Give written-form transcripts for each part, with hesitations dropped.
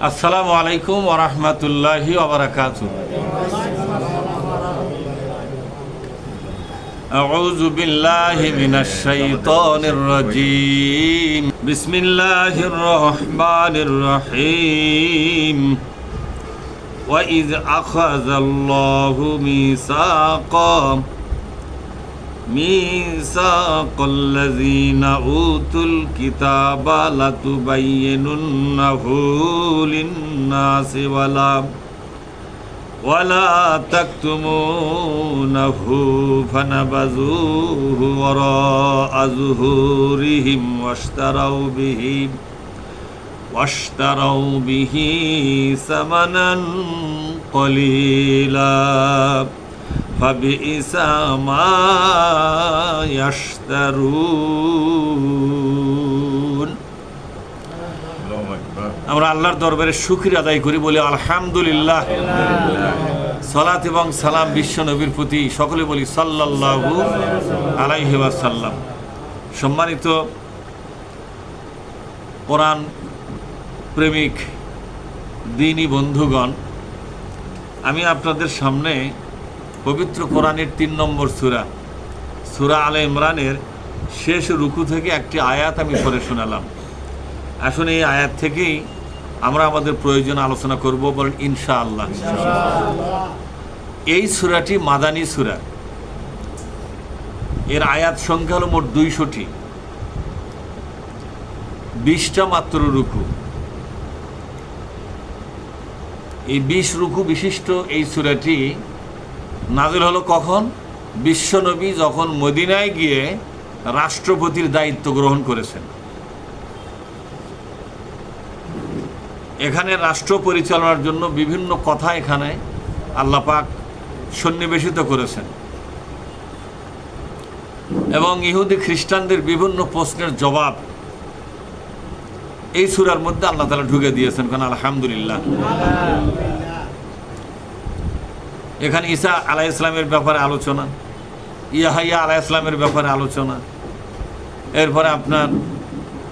আসসালামু আলাইকুম ওয়া রাহমাতুল্লাহি ওয়া বারাকাতুহু। আউযু বিল্লাহি মিনাশ শাইতানির রাজীম। বিসমিল্লাহির রহমানির রহিম। ওয়া ইয আখাযাল্লাহু মিসাকাল্লাযীনা উতুল কিতাবা লাতুবায়্যিনুন্নাহু লিন-নাসি ওয়ালা তাকতুমুনাহু ফানাবাযূহু ওয়ারা'a যুহুরিহিম ওয়াশতারাউ বিহি সামানান কলীলা ফাবিইসা মা ইয়াশতারুন। আমরা আল্লাহর দরবারে শুকরিয়া আদায় করি, বলি আলহামদুলিল্লাহ। সালাত এবং সালাম বিশ্ব নবীর প্রতি, সকলে বলি সাল্লাল্লাহু আলাইহি ওয়াসাল্লাম। সম্মানিত কোরআন প্রেমিক দ্বীনী বন্ধুগণ, আমি আপনাদের সামনে পবিত্র কোরআনের 3 নম্বর সূরা আলে ইমরানের শেষ রুকু থেকে একটি আয়াত আমি পড়ে শোনালাম। আসলে এই আয়াত থেকেই আমরা আমাদের প্রয়োজন আলোচনা করব, বলেন ইনশাআল্লাহ। এই সূরাটি মাদানী সূরা। এর আয়াত সংখ্যা হলো মোট 200টি, 20টা মাত্র রুকু। এই 20 রুকু বিশিষ্ট এই সূরাটি নাযিল হলো কখন? বিশ্বনবী যখন মদিনায় গিয়ে রাষ্ট্রপতির দায়িত্ব গ্রহণ করেছেন। এখানে রাষ্ট্র পরিচালনার জন্য বিভিন্ন কথা এখানে আল্লাহ পাক সন্নিবেশিত করেছেন এবং ইহুদি খ্রিস্টানদের বিভিন্ন প্রশ্নের জবাব এই সূরার মধ্যে আল্লাহ তাআলা ঢুকে দিয়েছেন। কারণ আলহামদুলিল্লাহ, এখানে ঈসা আলাইহিস সালামের ব্যাপারে আলোচনা, ইয়াহইয়া আলাইহিস সালামের ব্যাপারে আলোচনা, এরপরে আপনার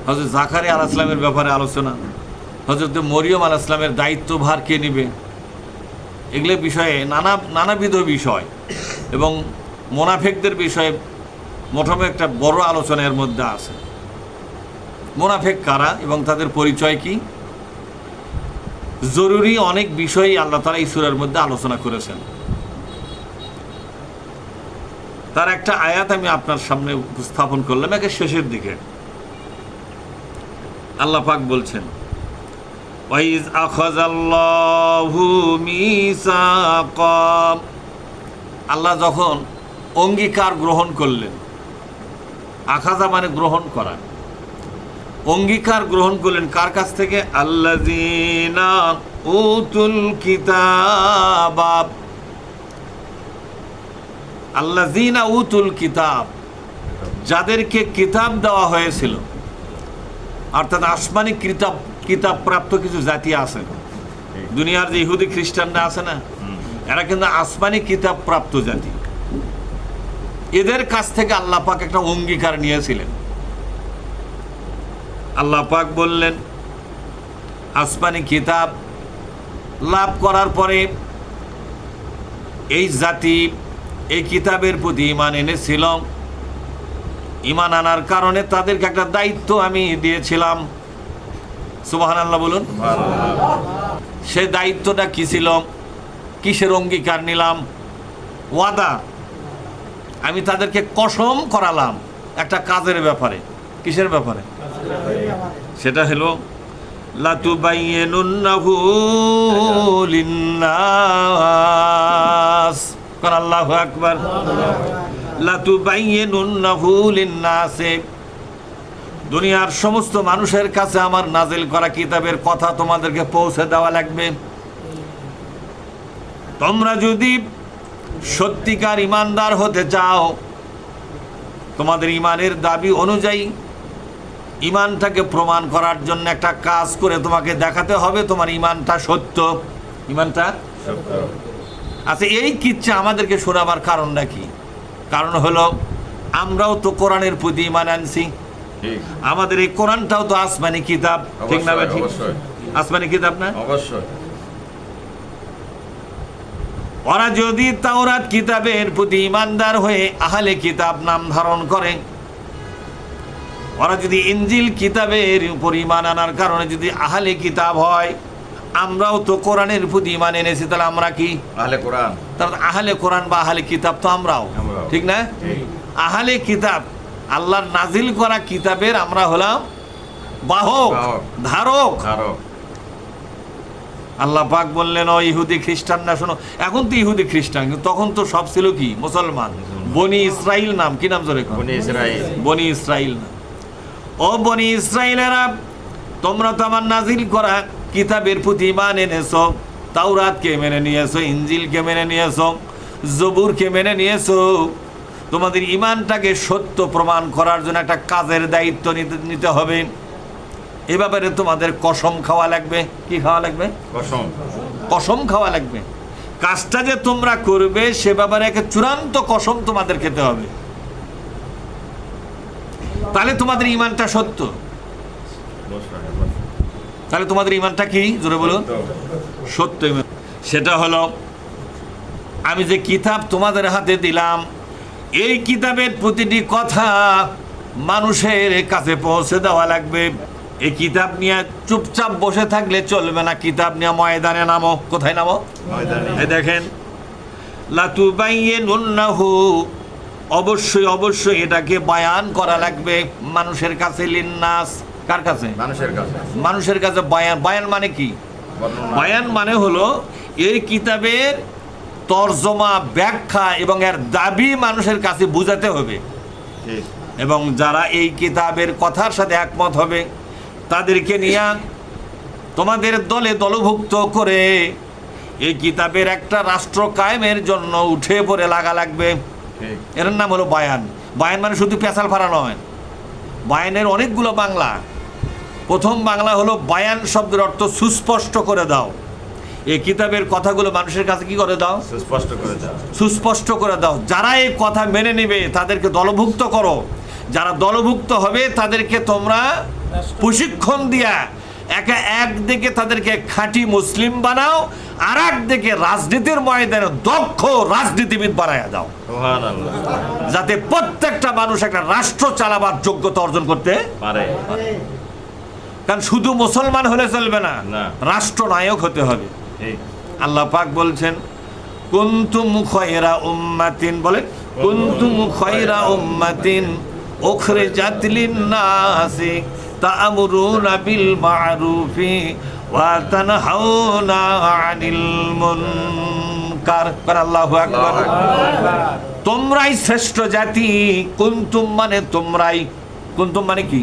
হযরত জাকারিয়া আলাইহিস সালামের ব্যাপারে আলোচনা, হযরত মরিয়ম আলাইহিস সালামের দায়িত্বভার কে নেবে, এগুলো বিষয়ে নানাবিধ বিষয় এবং মুনাফিকদের বিষয়ে মোটামুটি একটা বড় আলোচনা এর মধ্যে আছে। মুনাফিক কারা এবং তাদের পরিচয় কি, জরুরি অনেক বিষয়ই আল্লাহ তাআলা এই সূরার মধ্যে আলোচনা করেছেন। তার একটা আয়াত আমি আপনার সামনে উপস্থাপন করলাম একের শেষের দিকে। আল্লাহ পাক বলছেন, ওয়াইজ আখাযাল্লাহু মিসাকা, আল্লাহ যখন অঙ্গীকার গ্রহণ করলেন, আখাযা মানে গ্রহণ করা, অঙ্গীকার গ্রহণ করলেন কার কাছ থেকে? আল্লাযীনা উতুল কিতাব, আল্লাযীনা উতুল কিতাব, যাদেরকে কিতাব দেওয়া হয়েছিল। অর্থাৎ আসমানি কিতাব প্রাপ্ত কিছু জাতি আছে, দুনিয়ার যে ইহুদি খ্রিস্টানরা আছে না, এরা কিন্তু আসমানি কিতাব প্রাপ্ত জাতি। এদের কাছ থেকে আল্লাহ পাক একটা অঙ্গীকার নিয়েছিলেন। আল্লাহ পাক বললেন, আসমানি কিতাব লাভ করার পরে এই জাতি এই কিতাবের প্রতি ঈমান এনেছিল। ঈমান আনার কারণে তাদেরকে একটা দায়িত্ব আমি দিয়েছিলাম। সুবহানাল্লাহ বলুন। সেই দায়িত্বটা কি ছিল? কিসের অঙ্গীকার নিলাম? ওয়াদা। আমি তাদেরকে কসম করালাম একটা কাজের ব্যাপারে। কিসের ব্যাপারে? সেটা হলো লাতুবায়্যিনুন্নাহু লিন-নাস। কার আল্লাহু আকবার। লাতুবায়্যিনুন্নাহু লিন-নাস, দুনিয়ার সমস্ত মানুষের কাছে আমার নাজিল করা কিতাবের কথা তোমাদেরকে পৌঁছে দেওয়া লাগবে। তোমরা যদি সত্যিকার ঈমানদার হতে চাও, তোমাদের ঈমানের দাবি অনুযায়ী ঈমানটাকে প্রমাণ করার জন্য একটা কাজ করে তোমাকে দেখাতে হবে তোমার ঈমানটা সত্য। ঈমানটা সত্য। আচ্ছা, এই কিচ্ছা আমাদেরকে শোনাবার কারণটা কি? কারণ হলো আমরাও তো কোরআনের প্রতি ঈমান আনছি, আমাদের এই কোরআনটাও তো আসমানি কিতাব, ঠিক না? ঠিক। আসমানি কিতাব না? অবশ্যই। ওরা যদি তাওরাত কিতাবের প্রতি ইমানদার হয়ে আহলে কিতাব নাম ধারণ করে, ওরা যদি ইনজিল কিতাবের উপর ইমান আনার কারণে যদি আহলে কিতাব হয়, আমরাও তো কোরআনের প্রতি ইমান এনেছি, তাহলে আমরা কি আহলে কোরআন? তাহলে আহলে কোরআন বা আহলে কিতাব তো আমরাও, ঠিক না? আহলে কিতাব আল্লাহর নাজিল করা কিতাবের আমরা হলাম বাহক, ধারক। আল্লাহ পাক বললেন, ও ইহুদি খ্রিস্টান না, শোনো, এখন তো ইহুদি খ্রিস্টান, কিন্তু তখন তো সব ছিল কি মুসলমান। বনি ইসরাইল নাম, কি নাম জোরে? বনি ইসরাইল। বনি ইসরাইল নাম। ও বনি ইসরাইলেরা, তোমরা তো আমার নাজিল করা কিতাবের প্রতি ঈমান এনেছো, তাওরাতকে মেনে নিয়েছো, ইনজিলকে মেনে নিয়েছো, জবুরকে মেনে নিয়েছো। তোমাদের ঈমানটাকে সত্য প্রমাণ করার জন্য একটা কাজের দায়িত্ব নিতে হবে। এ ব্যাপারে তোমাদের কসম খাওয়া লাগবে। কি খাওয়া লাগবে? কসম। কসম খাওয়া লাগবে। কাজটা যে তোমরা করবে সে ব্যাপারে একটা চূড়ান্ত কসম তোমাদের খেতে হবে, তাহলে তোমাদের ঈমানটা সত্য। তাহলে তোমাদের ঈমানটা কি? জোরে বলুন। সত্য ঈমান। সেটা হলো, আমি যে কিতাব তোমাদের হাতে দিলাম, এই কিতাবের প্রতিটি কথা মানুষের কাছে পৌঁছে দেওয়া লাগবে। এই কিতাব নিয়ে চুপচাপ বসে থাকলে চলবে না, কিতাব নিয়ে ময়দানে নামো। কোথায় নামো? এই দেখেন, লাতুবাইয়িনুন্নাহু, অবশ্যই অবশ্যই এটাকে বয়ান করা লাগবে মানুষের কাছে। লিন্নাস, কার কাছে? মানুষের কাছে। মানুষের কাছে বয়ান। বয়ান মানে কি? বয়ান মানে হলো এই কিতাবের তরজমা, ব্যাখ্যা এবং এর দাবি মানুষের কাছে বুঝাতে হবে, এবং যারা এই কিতাবের কথার সাথে একমত হবে তাদেরকে নিয়ে তোমাদের দলে দলভুক্ত করে এই কিতাবের একটা রাষ্ট্র কায়েমের জন্য উঠে পড়ে লাগা লাগবে। এর নাম হলো বয়ান। বয়ান মানে শুধু পেশাল ফাড়া নয়, বয়ানের অনেকগুলো বাংলা। প্রথম বাংলা হলো বয়ান শব্দের অর্থ সুস্পষ্ট করে দাও। এই কিতাবের কথাগুলো মানুষের কাছে কি করে দাও? সুস্পষ্ট করে দাও। সুস্পষ্ট করে দাও। যারা এই কথা মেনে নেবে তাদেরকে দলভুক্ত করো। যারা দলভুক্ত হবে তাদেরকে তোমরা প্রশিক্ষণ দিয়া একদিকে তাদেরকে খাঁটি মুসলিম বানাও, আর একদিকে রাজনীতির ময়দানে দক্ষ রাজনীতিবিদ বানায়া দাও, যাতে প্রত্যেকটা মানুষ একটা রাষ্ট্র চালাবার যোগ্যতা অর্জন করতে পারে। কারণ শুধু মুসলমান হলে চলবে না, রাষ্ট্রনায়ক হতে হবে। আল্লাহ পাক বলছেন, কুনতুম খায়রা উম্মাতিন, বলেন কুনতুম খায়রা উম্মাতিন উখরিজাত লিন-নাসি তা'মুরুনা বিল মা'রুফি ওয়া তানহাউনা আনিল মুনকার। আল্লাহু আকবার। তোমরাই শ্রেষ্ঠ জাতি। কুনতুম মানে তোমরাই। কুনতুম মানে কি?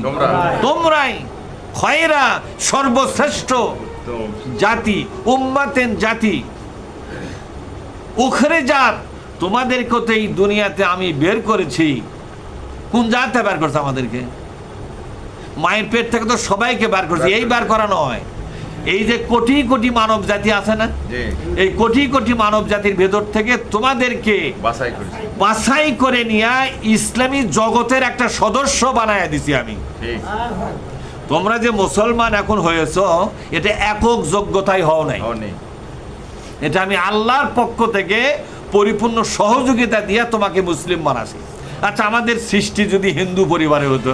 তোমরাই। খায়রা সর্বশ্রেষ্ঠ জাতি, উম্মাতেন জাতি, উখরিজাত তোমাদেরকে তো এই দুনিয়াতে আমি বের করেছি। কোন জাতে বের করছে আমাদেরকে? মায়ের পেট থেকে তো সবাইকে বের করছে। এই বের করা নয়, এই যে কোটি কোটি মানব জাতি আছে না, এই কোটি কোটি মানব জাতির ভেতর থেকে তোমাদেরকে বাছাই করে নিয়ে ইসলামী জগতের একটা সদস্য বানায় দিছি আমি। তোমরা যে মুসলমান এখন হয়েছ, এটা একক যোগ্যতায় হও নাই, এটা আমি আল্লাহর পক্ষ থেকে পরিপূর্ণ সহযোগিতা দিয়ে তোমাকে মুসলিম বানাছি। আচ্ছা, আমাদের সৃষ্টি যদি হিন্দু পরিবারে হতো,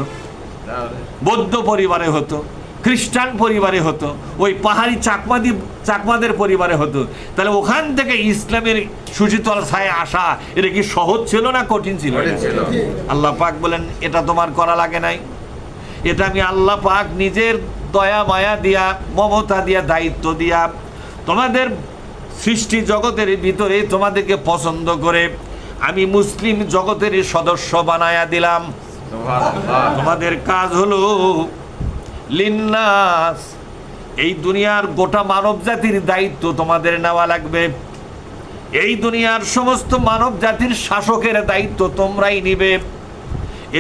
বৌদ্ধ পরিবারে হতো, খ্রিস্টান পরিবারে হতো, ওই পাহাড়ি চাকমাদের পরিবারে হতো, তাহলে ওখান থেকে ইসলামের সুশীতল ছায় আসা এটা কি সহজ ছিল না কঠিন ছিল? আল্লাহ পাক বলেন, এটা তোমার করা লাগে নাই, এটা আমি আল্লাহ পাক নিজের দয়া মায়া দিয়া, মমতা দিয়া, দায়িত্ব দিয়া তোমাদের সৃষ্টি জগতের ভিতরে তোমাদেরকে পছন্দ করে আমি মুসলিম জগতের সদস্য বানায়া দিলাম। তোমাদের কাজ হলো লিন্নাস, এই দুনিয়ার গোটা মানব জাতির দায়িত্ব তোমাদের নেওয়া লাগবে। এই দুনিয়ার সমস্ত মানব জাতির শাসকের দায়িত্ব তোমরাই নিবে।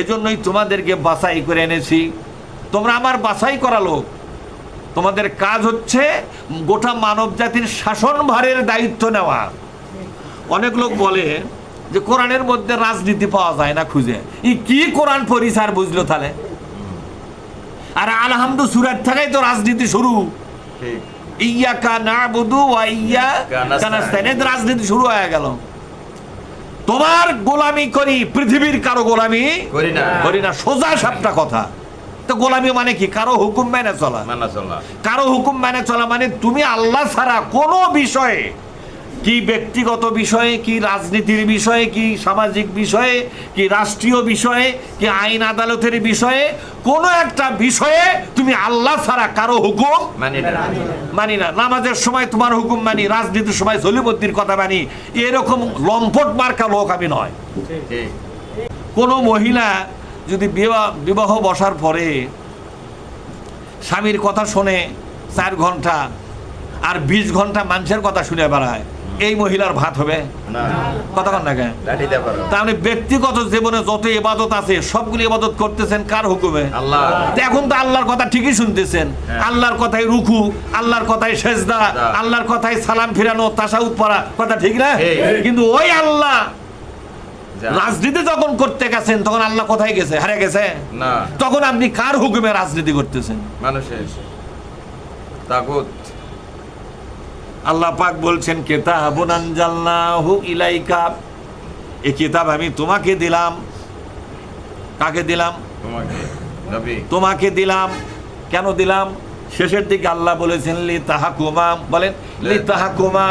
এজন্যই তোমাদেরকে বাছাই করে এনেছি। তোমরা আমার বাছাই করা লোক। তোমাদের কাজ হচ্ছে গোটা মানব জাতির শাসনভারের দায়িত্ব নেওয়া। অনেক লোক বলে যে কোরআনের মধ্যে রাজনীতি পাওয়া যায় না খুঁজে। কি কোরআন পরিচার বুঝলো তাহলে? আর আলহামদু সূরা থেকেই তো রাজনীতি শুরু। ঠিক। ইয়াকা নাবুদু ওয়া ইয়াকা নাস্তাইন। এদের রাজনীতি শুরু হয়ে গেল। তোমার গোলামি করি, পৃথিবীর কারো গোলামি করি না। সোজা সাপটা কথা। তো গোলামি মানে কি? কারো হুকুম মেনে চলা। কারো হুকুম মেনে চলা মানে তুমি আল্লাহ ছাড়া কোনো বিষয়ে, কি ব্যক্তিগত বিষয়ে, কি রাজনীতির বিষয়ে, কি সামাজিক বিষয়ে, কি রাষ্ট্রীয় বিষয়ে, কি আইন আদালতের বিষয়ে, কোনো একটা বিষয়ে তুমি আল্লাহ ছাড়া কারো হুকুম মানি না। নামাজের সময় তোমার হুকুম মানি, রাজনীতির সময় জলিমুদ্দির কথা মানি। এরকম লম্পট মার্কা লোক আমি নয়। কোনো মহিলা যদি বিবাহ বসার পরে স্বামীর কথা শোনে 4 ঘন্টা আর 20 ঘন্টা মানুষের কথা শুনে বেড়ায়, এই মহিলার ভাত হবে না? কথা কন না কেন? তাহলে ব্যক্তিগত জীবনে যত ইবাদত আছে সবগুলি ইবাদত করতেছেন কার হুকুমে? আল্লাহ। এখন তো আল্লাহর কথা ঠিকই শুনতেছেন। আল্লাহর কথাই রুকু, আল্লাহর কথাই সেজদা, আল্লাহর কথাই সালাম ফিরানো, তাশাহুদ পড়া, কথা ঠিক না? কিন্তু ওই আল্লাহ রাজনীতি যখন করতে গেছেন তখন আল্লাহ কোথায় গেছে? হারে গেছে না। তখন আপনি কার হুকুমে রাজনীতি করতেছেন? মানুষের তাগুত। আল্লাহ পাক বলছেন কিতাবুন আনজালনাহু ইলাইকা, এই কিতাব আমি তোমাকে দিলাম। কাকে দিলাম? তোমাকে দিলাম। কেন দিলাম? শেষের দিকে আল্লাহ বলেছেন লিতাহকুমা, বলেন লিতাহকুমা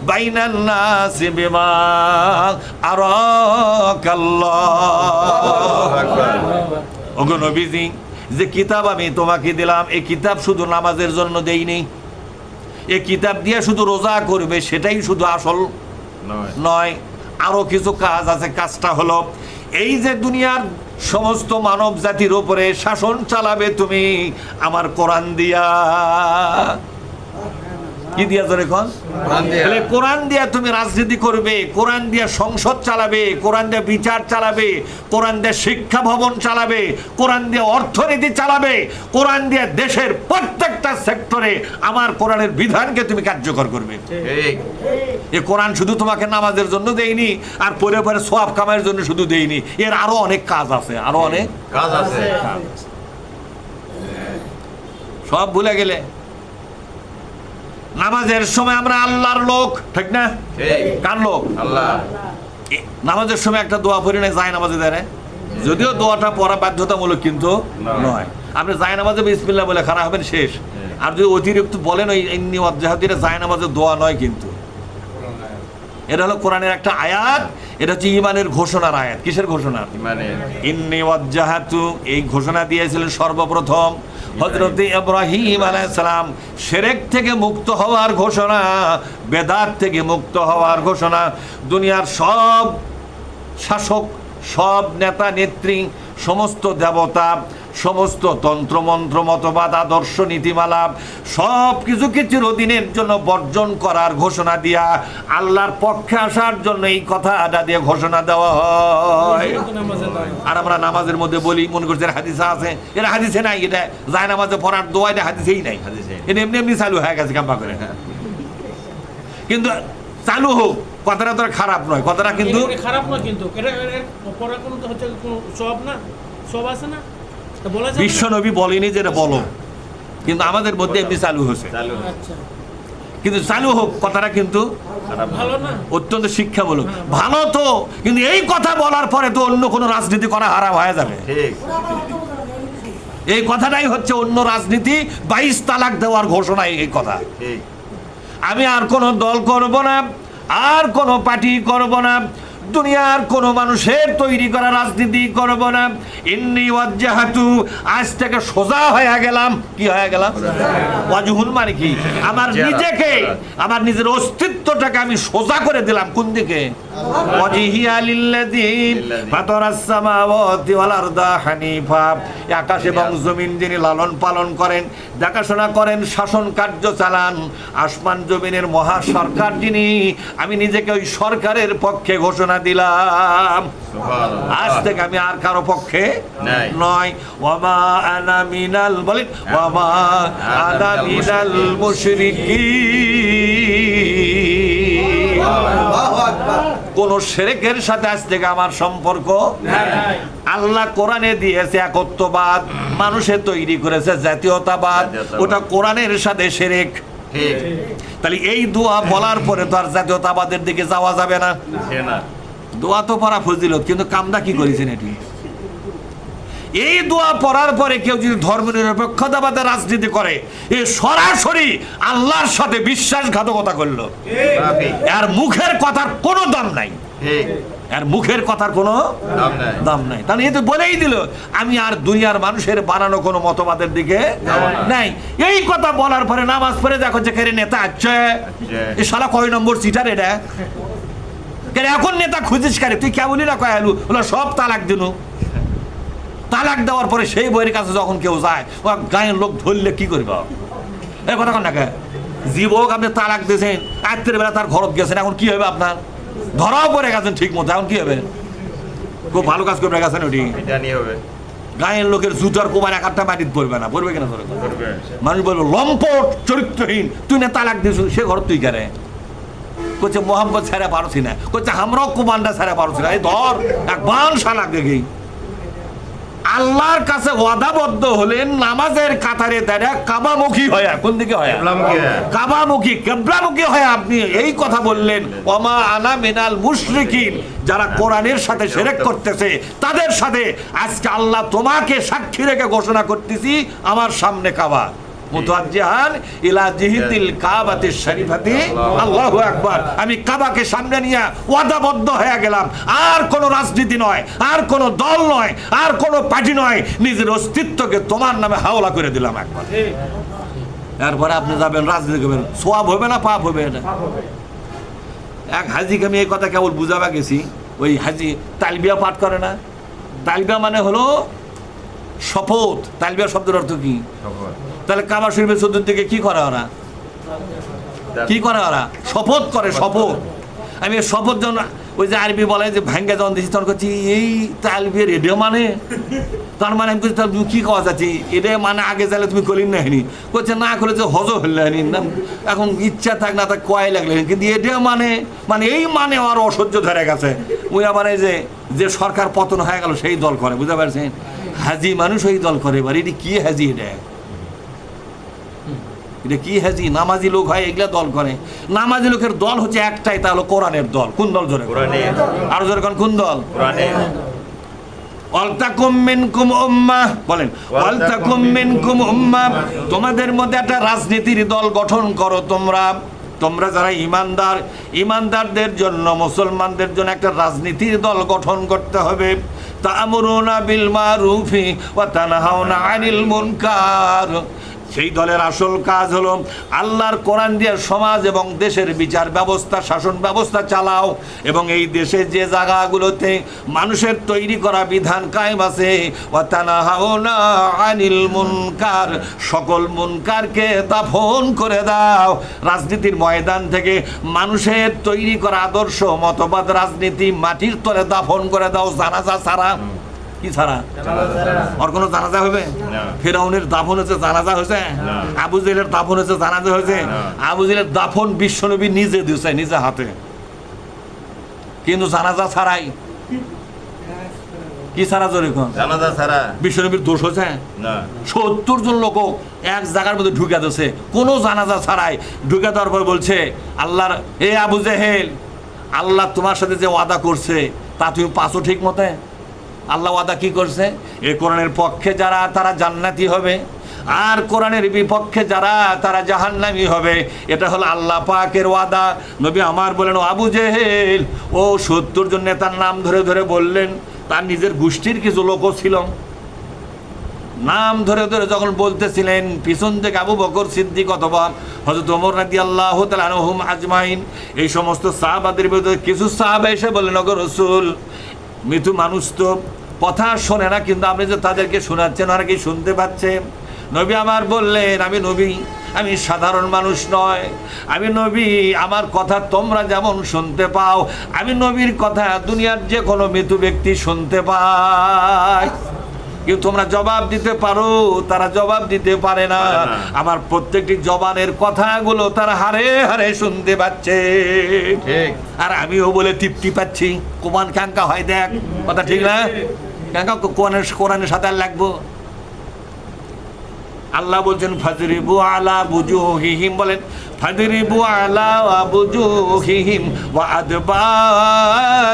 বাইনান নাসি বিমা আরাকাল্লাহ। ওগো নবীজি, যে কিতাব আমি তোমাকে দিলাম, এই কিতাব শুধু নামাজের জন্য দেইনি। এই কিতাব দিয়ে শুধু রোজা করবে সেটাই শুধু আসল নয়, আরো কিছু কাজ আছে। কাজটা হলো এই যে দুনিয়ার সমস্ত মানব জাতির উপরে শাসন চালাবে তুমি আমার কোরআন দিয়া। কি দিয়া জোরে কোন? কোরআন দিয়া তুমি রাজনীতি করবে, কোরআন দিয়া সংসদ চালাবে, কোরআন দিয়া বিচার চালাবে, কোরআন দিয়া শিক্ষা ভবন চালাবে, কোরআন দিয়া অর্থনীতি চালাবে, কোরআন দিয়া দেশের প্রত্যেকটা সেক্টরে আমার কোরআনের বিধানকে তুমি কার্যকর করবে। এই কোরআন শুধু তোমাকে নামাজের জন্য দেয়নি আর পরে পরে সওয়াব কামাইয়ের জন্য শুধু দেয়নি, এর আরো অনেক কাজ আছে, আরো অনেক কাজ আছে। সব ভুলে গেলে। নামাজের সময় আমরা আল্লাহর লোক, ঠিক না? কার লোক? আল্লাহ। নামাজের সময় একটা দোয়া পড়ি না যায় নামাজে দেয়, যদিও দোয়াটা পড়া বাধ্যতামূলক কিন্তু নয়। আপনি যায় নামাজে বিসমিল্লাহ বলে খারাপ হবেন শেষ। আর যদি অতিরিক্ত বলেন ওই ইন্নী ওয়াজ্জাহাতু যায় নামাজের দোয়া নয় কিন্তু। এটা হলো কোরআনের একটা আয়াত, এটা হচ্ছে ঈমানের ঘোষণার আয়াত। কিসের ঘোষণা? ঈমানের। ইন্নী ওয়াজ্জাহাতু, এই ঘোষণা দিয়েছিলেন সর্বপ্রথম হযরত ইব্রাহিম আলাইহিস সালাম। শিরক থেকে মুক্ত হওয়ার ঘোষণা, বেদাত থেকে মুক্ত হওয়ার ঘোষণা। দুনিয়ার সব শাসক, সব নেতা নেত্রী, সমস্ত দেবতা, সমস্ত তন্ত্রমন্ত্র, মতবাদ, আদর্শ, নীতিমালা সব কিছুকে চিরদিনের জন্য বর্জন করার ঘোষণা দিয়া আল্লাহর পক্ষে আসার জন্য এই কথাটা দিয়ে ঘোষণা দেওয়া হয়। আর আমরা নামাজের মধ্যে বলি, মনে করছি হাদিসে আছে, এটা হাদিসে নাই, এটা যায় নামাজে পড়ার দোয়া, এটা হাদিসেই নাই, এটা এমনি এমনি চালু হয়ে গেছে কাম্পা করে। কিন্তু চালু হোক, কথাটা তো খারাপ নয়, কথাটা কিন্তু খারাপ নয়, কিন্তু এটা পড়া কোনো হচ্ছে কোনো সওয়াব না, সওয়াব আছে না। বিশ্ব নবী বলেনি যে এটা বলো, কিন্তু আমাদের মধ্যে এমনি চালু হয়েছে। কিন্তু চালু হোক, কথাটা কিন্তু ভালো না, অত্যন্ত শিক্ষামূলক। ভালো তো, কিন্তু এই কথা বলার পরে তো অন্য কোনো রাজনীতি করা হারাম হয়ে যাবে। এই কথাটাই হচ্ছে অন্য রাজনীতি, 22 তালাক দেওয়ার ঘোষণা। এই কথা আমি আর কোনো দল করব না, আর কোনো পার্টি করব না, দুনিয়ার কোন মানুষের তৈরি করা রাজনীতি করব না। ইন্নী ওয়াজ্জাহাতু, আজ থেকে সোজা হয়ে গেলাম। কি হয়ে গেলাম? ওয়াজহুন মানে কি? আমার নিজেকে, আমার নিজের অস্তিত্বটাকে আমি সোজা করে দিলাম। কোন দিকে? ওয়াজহিয়া লিল্লাযী ফাতারাস সামাওয়াতি ওয়াল আরদা হানিফা। আকাশ এবং জমিন যিনি লালন পালন করেন, দেখাশোনা করেন, শাসন কার্য চালান, আসমান জমিনের মহা সরকার যিনি, আমি নিজেকে ওই সরকারের পক্ষে ঘোষণা দিলাম। আজ থেকে আমি আর কারো পক্ষে নয়। ওয়ামা আনা মিনাল, বলেন ওয়ামা আনা মিনাল মুশরিকিন। কোন শিরকের সাথে আজ থেকে আমার সম্পর্ক নাই। আল্লাহ কোরআনে দিয়েছে একত্ববাদ, মানুষে তৈরি করেছে জাতীয়তাবাদ, ওটা কোরআনের সাথে শিরক। ঠিক তাহলে এই দোয়া বলার পরে তো আর জাতীয়তাবাদের দিকে যাওয়া যাবে না। সে না দোয়া তো পড়া ফজিলত, কিন্তু কামটা কি করেছেন এটি? এই দোয়া পড়ার পরে কেউ যদি ধর্মনিরপেক্ষতাবাদের রাজনীতি করে, এ সরাসরি আল্লাহর সাথে বিশ্বাসঘাতকতা করলো। মাফি আর মুখের কথার কোনো দাম নাই, ঠিক আর মুখের কথার কোনো দাম নাই দাম নাই। তাহলে এ তো বলেই দিল আমি আর দুনিয়ার মানুষের বানানো কোনো মতবাদের দিকে নাই। এই কথা বলার পরে নামাজ পড়ে দেখো যে কেরে নেতা আছে, এ শালা কয় নম্বর সিটার এটা, কেন এখন নেতা খুঁজিস কারে? তুই কে বলি না কয় আলু ওগুলো সব তালাক দিনু। তালাক দেওয়ার পরে সেই বইয়ের কাছে যখন কেউ যায়, ও গায়ের লোক ধরলে কি করবে? এই কথা কন না কে? জীবক আপনি তালাক দিয়েছেন, রাত্রের বেলা তার ঘরত গেছেন, এখন কি হবে আপনার? ধরাও পড়ে গেছেন ঠিক মতো, এখন কি হবে? খুব ভালো কাজ করে গেছেন ওটি। জানি হবে গায়ের লোকের জুতার কোমার এক আটটা মাটিতে পড়বে না, পড়বে কিনা ধরে? করবে মানুষ বলবো লম্পট চরিত্রহীন, তুই না তালাক দিস, সে ঘর তুই কেন? করছে মোহাম্মদ ছাড়া পারছি না, করছে আমরাও কুমানটা ছাড়া পারছি না। এই ধর এক বান শালাক দেখি। আল্লাহর কাছে ওয়াদাবদ্ধ হলেন নামাজের কাতারে দাঁড়া কাবামুখী হয়, কোন দিকে হয়? কাবামুখী, কেবলামুখী হয়। আপনি এই কথা বললেন, ওমা আনা মিনাল মুশরিকিন, যারা কোরআনের সাথে শিরক করতেছে তাদের সাথে আজকে আল্লাহ তোমাকে সাক্ষী রেখে ঘোষণা করতেছি, আমার সামনে কাবা, মুতাওয়াজ্জিহান ইলা জিহিতিল কাবাতিশ শরীফাতি, আল্লাহু আকবার। আমি কাবাকে সামনে নিয়ে ওয়াদাবদ্ধ হয়ে গেলাম, আর কোনো রাজনীতি নয়, আর কোনো দল নয়, আর কোনো পার্টি নয়, নিজের অস্তিত্বকে তোমার নামে হাওলা করে দিলাম একবার। এরপরে আপনি যাবেন রাজনীতি করবেন, সোয়াব হবে না পাপ হবে? এটা এক হাজিকে আমি এই কথা কেবল বুঝাবা গেছি, ওই হাজি তালবিয়া পাঠ করে না? তালবিয়া মানে হলো শপথ। তালবিয়া শব্দের অর্থ কি? তাহলে কাবা শরীফের চতুর্দিকে কি করে ওরা? কি করে ওরা? শপথ করে, শপথ। আমি শপথ যখন ওই যে আরবি বলে যে ভাঙ্গা যখন দিচ্ছি তখন করছি এই তালবিয়ার এডে মানে, তার মানে আমি করছি তাহলে তুমি কি খাওয়া যাচ্ছি এটা মানে আগে যাইলে তুমি করিন না হেনি, করছে না করে যে হজ হইলে হেনি না, এখন ইচ্ছা থাক না, তার কয় লাগলে, কিন্তু এটা মানে মানে এই মানে আর অসহ্য ধরে গেছে। ওই আবার এই যে সরকার পতন হয়ে গেল সেই দল করে, বুঝতে পারছেন? হাজি মানুষ ওই দল করে। এবার এটি কি হাজি? এটা কি হাজি? নামাজি লোক হয় এগুলা দল করে। নামাজি লোকের দল হচ্ছে একটাই, তা হলো কোরআনের দল। কোন দল? জোরে আরো জোরে কোন দল? ওয়ালতাকুম মিনকুম উম্মাহ, বলেন ওয়ালতাকুম মিনকুম উম্মাহ, তোমাদের মধ্যে একটা রাজনীতির দল গঠন করো। তোমরা যারা ইমানদার, ইমানদারদের জন্য, মুসলমানদের জন্য একটা রাজনীতির দল গঠন করতে হবে। তা'মুরুনা বিল মারুফি ওয়া তানহাউনা আনিল মুনকার। সেই দলের আসল কাজ হলো আল্লাহর কোরআন দিয়ে সমাজ এবং দেশের বিচার ব্যবস্থা, শাসন ব্যবস্থা চালাও, এবং এই দেশে যে জায়গাগুলোতে মানুষের তৈরি করা বিধান কায়েম আছে, ওয়া তানহাউনা আনিল মুনকার, সকল মুনকারকে দাফন করে দাও। রাজনীতির ময়দান থেকে মানুষের তৈরি করা আদর্শ, মতবাদ, রাজনীতি মাটির তলে দাফন করে দাও। জানাজা ছাড়া, কি ছাড়া? আর কোনো জানাজা হবে? ফেরাউনের দাফন হয়েছে, জানাজা হয়েছে? আবু জেহেলের দাফন হয়েছে, জানাজা হয়েছে? আবু জেহেলের দাফন বিশ্বনবী নিজে দিয়েছে, নিজে হাতে, কিন্তু জানাজা ছাড়াই। কি ছাড়া? জোরে কোন? জানাজা ছাড়া বিশ্বনবীর দোষ হয়েছে? না 70 জন লোক এক জায়গার মধ্যে ঢুকে দিয়েছে, কোনো জানাজা ছাড়াই। ঢুকে দেওয়ার পর বলছে আল্লাহর, এ আবু জেহেল, আল্লাহ তোমার সাথে যে ওয়াদা করছে তা তুমি পাঁচও ঠিক মতে? আল্লাহ ওয়াদা কি করছে? এই কোরআনের পক্ষে যারা তারা জান্নাতি হবে, আর কোরআনের বিপক্ষে যারা তারা জাহান্নামী হবে। এটা হলো আল্লাহ পাকের ওয়াদা। নবী আমার বলেন, ও আবু জেহেল, ও 70 জন নেতার নাম ধরে ধরে বললেন। তার নিজের গোষ্ঠীর কিছু লোকও ছিল, নাম ধরে ধরে যখন বলতেছিলেন, পিছন থেকে আবু বকর সিদ্দিক অথবা হযরত ওমর রাদিয়াল্লাহু তাআলা আনহুম আজমাইন, এই সমস্ত সাহাবাদের বিরুদ্ধে কিছু সাহাবা এসে বললেন, ওগো রাসূল, মৃত্যু মানুষ তো কথা শোনে না, কিন্তু আপনি যে তাদেরকে শোনাচ্ছেন ওরা কি শুনতে পাচ্ছে? নবী আমার বললেন, আমি নবী, আমি সাধারণ মানুষ নয়, আমি নবী, আমার কথা তোমরা যেমন শুনতে পাও, আমি নবীর কথা দুনিয়ার যে কোনো মৃত্যু ব্যক্তি শুনতে পায়। কিন্তু তোমরা জবাব দিতে পারো, তারা জবাব দিতে পারে না। আমার প্রত্যেকটি জবানের কথাগুলো তারা হারে হারে শুনতে পাচ্ছে, আর আমিও বলে তৃপ্তি পাচ্ছি। কোমান কাঙ্কা হয় দেখ, কথা ঠিক না? কাঙ্কা কোরআনের সাথে আর লাগবো। আল্লাহ বলছেন ফাজরিবু আলা বুজুহিহিম, বলেন ফাজরিবু আলা বুজুহিহিম ওয়া আদবারিহিম।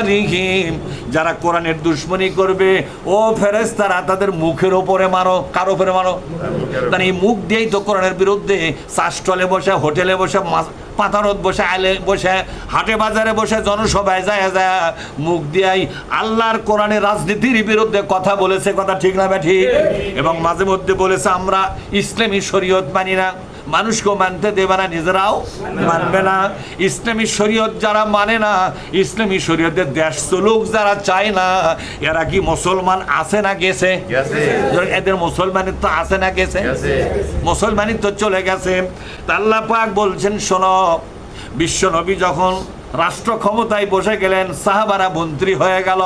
যারা কোরআনের দুশমনী করবে, ও ফেরেশতারা, তাদের মুখের উপরে মারো। কার উপরে মারো? তার এই মুখ দিয়েই তো কোরআনের বিরুদ্ধে চাষটলে বসে, হোটেলে বসে, পাতারত বসে, আলে বসে, হাটে বাজারে বসে, জনসভায় যায় যায় মুখ দিয়াই আল্লাহর কোরআনের রাজনীতির বিরুদ্ধে কথা বলেছে। কথা ঠিক না ব্যাঠি? এবং মাঝে মধ্যে বলেছে আমরা ইসলামী শরীয়ত মানি না, মানুষকেও মানতে দেবে না, নিজেরাও মানবে না। ইসলামী শরীয়ত যারা মানে না, ইসলামী শরীয়তের দেশ চলুক যারা চায় না, এরা কি মুসলমান আছে না গেছে? এদের মুসলমানের তো আছে না গেছে? মুসলমানই তো চলে গেছে। তা আল্লাহ পাক বলছেন, শোনো, বিশ্বনবী যখন রাষ্ট্র ক্ষমতায় বসে গেলেন, সাহাবারা মন্ত্রী হয়ে গেল,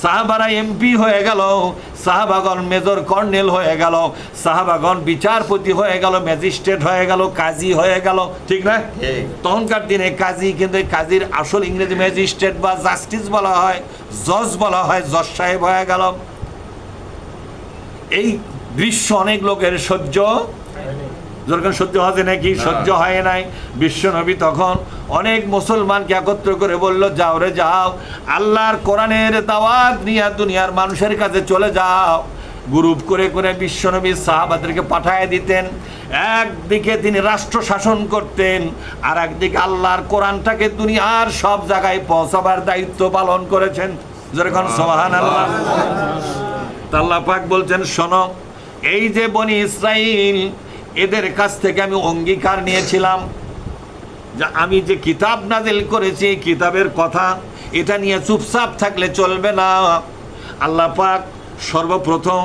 সাহাবারা এমপি হয়ে গেল, সাহাবাগণ মেজর কর্নেল হয়ে গেল, সাহাবাগণ বিচারপতি হয়ে গেল, ম্যাজিস্ট্রেট হয়ে গেল, কাজী হয়ে গেল, ঠিক না? তখনকার দিনে কাজী, কিন্তু কাজীর আসল ইংরেজি ম্যাজিস্ট্রেট বা জাস্টিস বলা হয়, জজ বলা হয়, জজ সাহেব হয়ে গেল। এই দৃশ্য অনেক লোকের সহ্য যখন সহ্য হবে নাকি? সহ্য হয় নাই। বিশ্বনবী তখন অনেক মুসলমানকে একত্র করে বলল, যাও রে যাও, আল্লাহর কোরআনের দাওয়াত নিয়ে দুনিয়ার মানুষের কাছে চলে যাও। গ্রুপ করে করে বিশ্বনবী সাহাবাদেরকে পাঠায় দিতেন। একদিকে তিনি রাষ্ট্র শাসন করতেন, আর একদিকে আল্লাহর কোরআনটাকে দুনিয়ার সব জায়গায় পৌঁছাবার দায়িত্ব পালন করেছেন। যেরকম সুবহানাল্লাহ। আল্লাহ পাক বলছেন, শোনো, এই যে বনি ইসরাইল, এদের কাছ থেকে আমি অঙ্গীকার নিয়েছিলাম যে আমি যে কিতাব নাজিল করেছি, কিতাবের কথা, এটা নিয়ে চুপচাপ থাকলে চলবে না। আল্লাহ পাক সর্বপ্রথম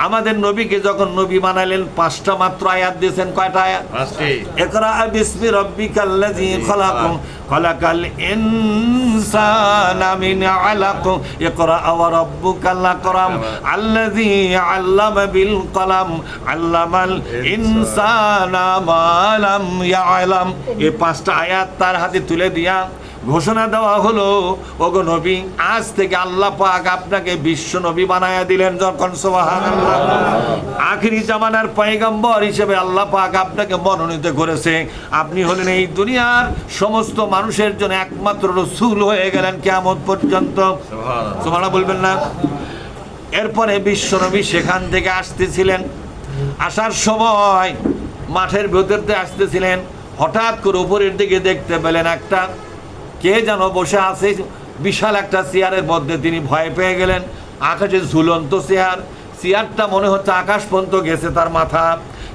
আমাদের নবীকে যখন নবী বানালেন, 5টা মাত্র আয়াত দিয়েছেন। কয়টা আয়াত? 5টি। ইকরা বিসমি রাব্বিকাল্লাযী খালাক, খালাকাল ইনসানা মিন আলাক, ইকরা ওয়া রাব্বুকাল আকরাম, আল্লাযী আল্লামা বিল কলম, আল্লামাল ইনসানা মা লাম ইয়ালাম। এই 5টা আয়াত তার হাতে তুলে দিয়া ঘোষণা দেওয়া হলো, ওগো নবী, আজ থেকে আল্লাহ পাক আপনাকে বিশ্ব নবী বানায়া দিলেন। যখন সুবহানাল্লাহ, আখিরি জামানার পয়গম্বর হিসেবে আল্লাহ পাক আপনাকে মনোনীত করেছে। আপনি হলেন এই দুনিয়ার সমস্ত মানুষের জন্য একমাত্র রাসূল হয়ে গেলেন কিয়ামত পর্যন্ত। সুবহানাল্লাহ বলবেন না? এরপরে বিশ্ব নবী সেখান থেকে আসতেছিলেন, আসার সময় মাঠের ভেতর দিয়ে আসতেছিলেন, হঠাৎ করে উপরের দিকে দেখতে পেলেন একটা কে যেন বসে আছে বিশাল একটা চেয়ারের মধ্যে। তিনি ভয় পেয়ে গেলেন। আকাশে ঝুলন্ত চেয়ার, চেয়ারটা মনে হচ্ছে আকাশ পর্যন্ত গেছে তার মাথা।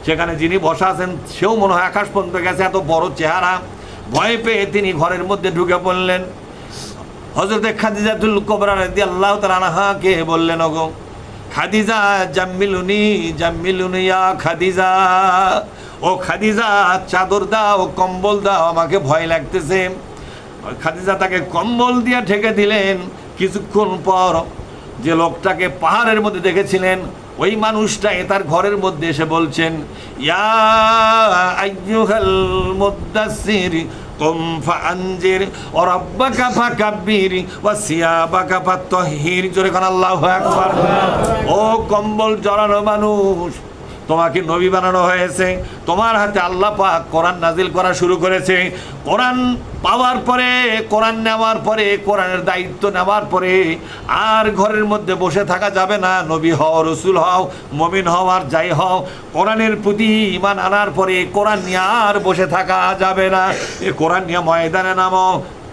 সেখানে যিনি বসা আছেন সেও মনে হয় আকাশ পর্যন্ত গেছে, এত বড় চেহারা। ভয় পেয়ে তিনি ঘরের মধ্যে ঢুকে পড়লেন। হযরতে খাদিজাতুল কুবরা রাদিয়াল্লাহু তাআলা আনহাকে বললেন, ওগো খাদিজা, জাম্মিলুনি জাম্মিলুনি ইয়া খাদিজা, ও খাদিজা, চাদর দাও, কম্বল দাও, আমাকে ভয় লাগতেছে। খাদিজা তাকে কম্বল দিয়ে ঢেকে দিলেন। কিছুক্ষণ পর যে লোকটাকে পাহাড়ের মধ্যে দেখেছিলেন, ওই মানুষটাই তার ঘরের মধ্যে এসে বলছেন, ইয়া আইয়ুহাল মুদ্দাসসির কুম ফাআনজির ওয়া রাব্বাকা ফাকাব্বির ওয়া সিয়াবাকা ফাতাহহির। জোরে কোন আল্লাহু আকবার। ও কম্বল জড়ানো মানুষ, তোমাকে নবী বানানো হয়েছে, তোমার হাতে আল্লাহ পাক কোরআন নাজিল করা শুরু করেছে। কোরআন পাওয়ার পরে, কোরআন নেওয়ার পরে, কোরআনের দায়িত্ব নেওয়ার পরে আর ঘরের মধ্যে বসে থাকা যাবে না। নবী হও, রসুল হও, মুমিন হও, আর যাই হও, কোরআনের প্রতি ঈমান আনার পরে কোরআন নিয়ে আর বসে থাকা যাবে না। এ কোরআন নিয়ে ময়দানে নামো।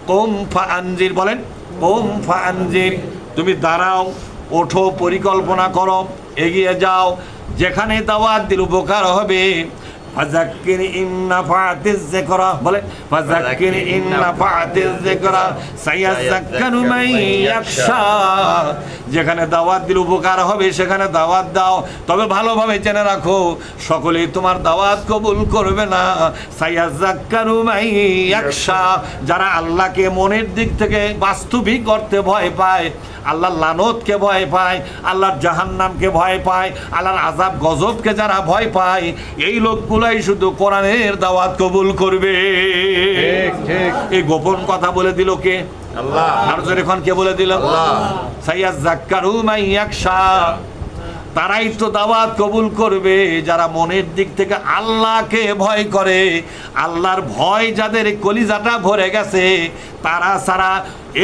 কুম ফাআনজির, বলেন কুম ফাআনজির, তুমি দাঁড়াও, ওঠো, পরিকল্পনা করো, এগিয়ে যাও। যেখানে দাওয়াত দিলে উপকার হবে, ফাযাক্কির ইন নাফাতিজ যিকরা, বলে ফাযাক্কির ইন নাফাতিজ যিকরা সায়াযাক্কারু মান ইয়াখশা। যেখানে দাওয়াত দিলে উপকার হবে সেখানে দাওয়াত দাও, তবে ভালোভাবে জেনে রাখো সকলেই তোমার দাওয়াত কবুল করবে না। সায়াযাক্কারু মান ইয়াখশা, যারা আল্লাহকে মনের দিক থেকে বাস্তবিক অর্থে ভয় পায়, আল্লাহর লানতকে ভয় পায়, আল্লাহর জাহান্নামকে ভয় পায়, আল্লাহর আযাব গজবকে যারা ভয় পায়, এই লোকগুলাই শুধু কোরআনের দাওয়াত কবুল করবে। এই গোপন কথা বলে দিল কে? আল্লাহ। আর এখন কে বলে দিল? আল্লাহ। সায়াযাক্কারু মান ইয়াখশা, তারাই তো দাওয়াত কবুল করবে যারা মনের দিক থেকে আল্লাহকে ভয় করে। আল্লাহর ভয় যাদের কলিজাটা ভরে গেছে, তারা ছাড়া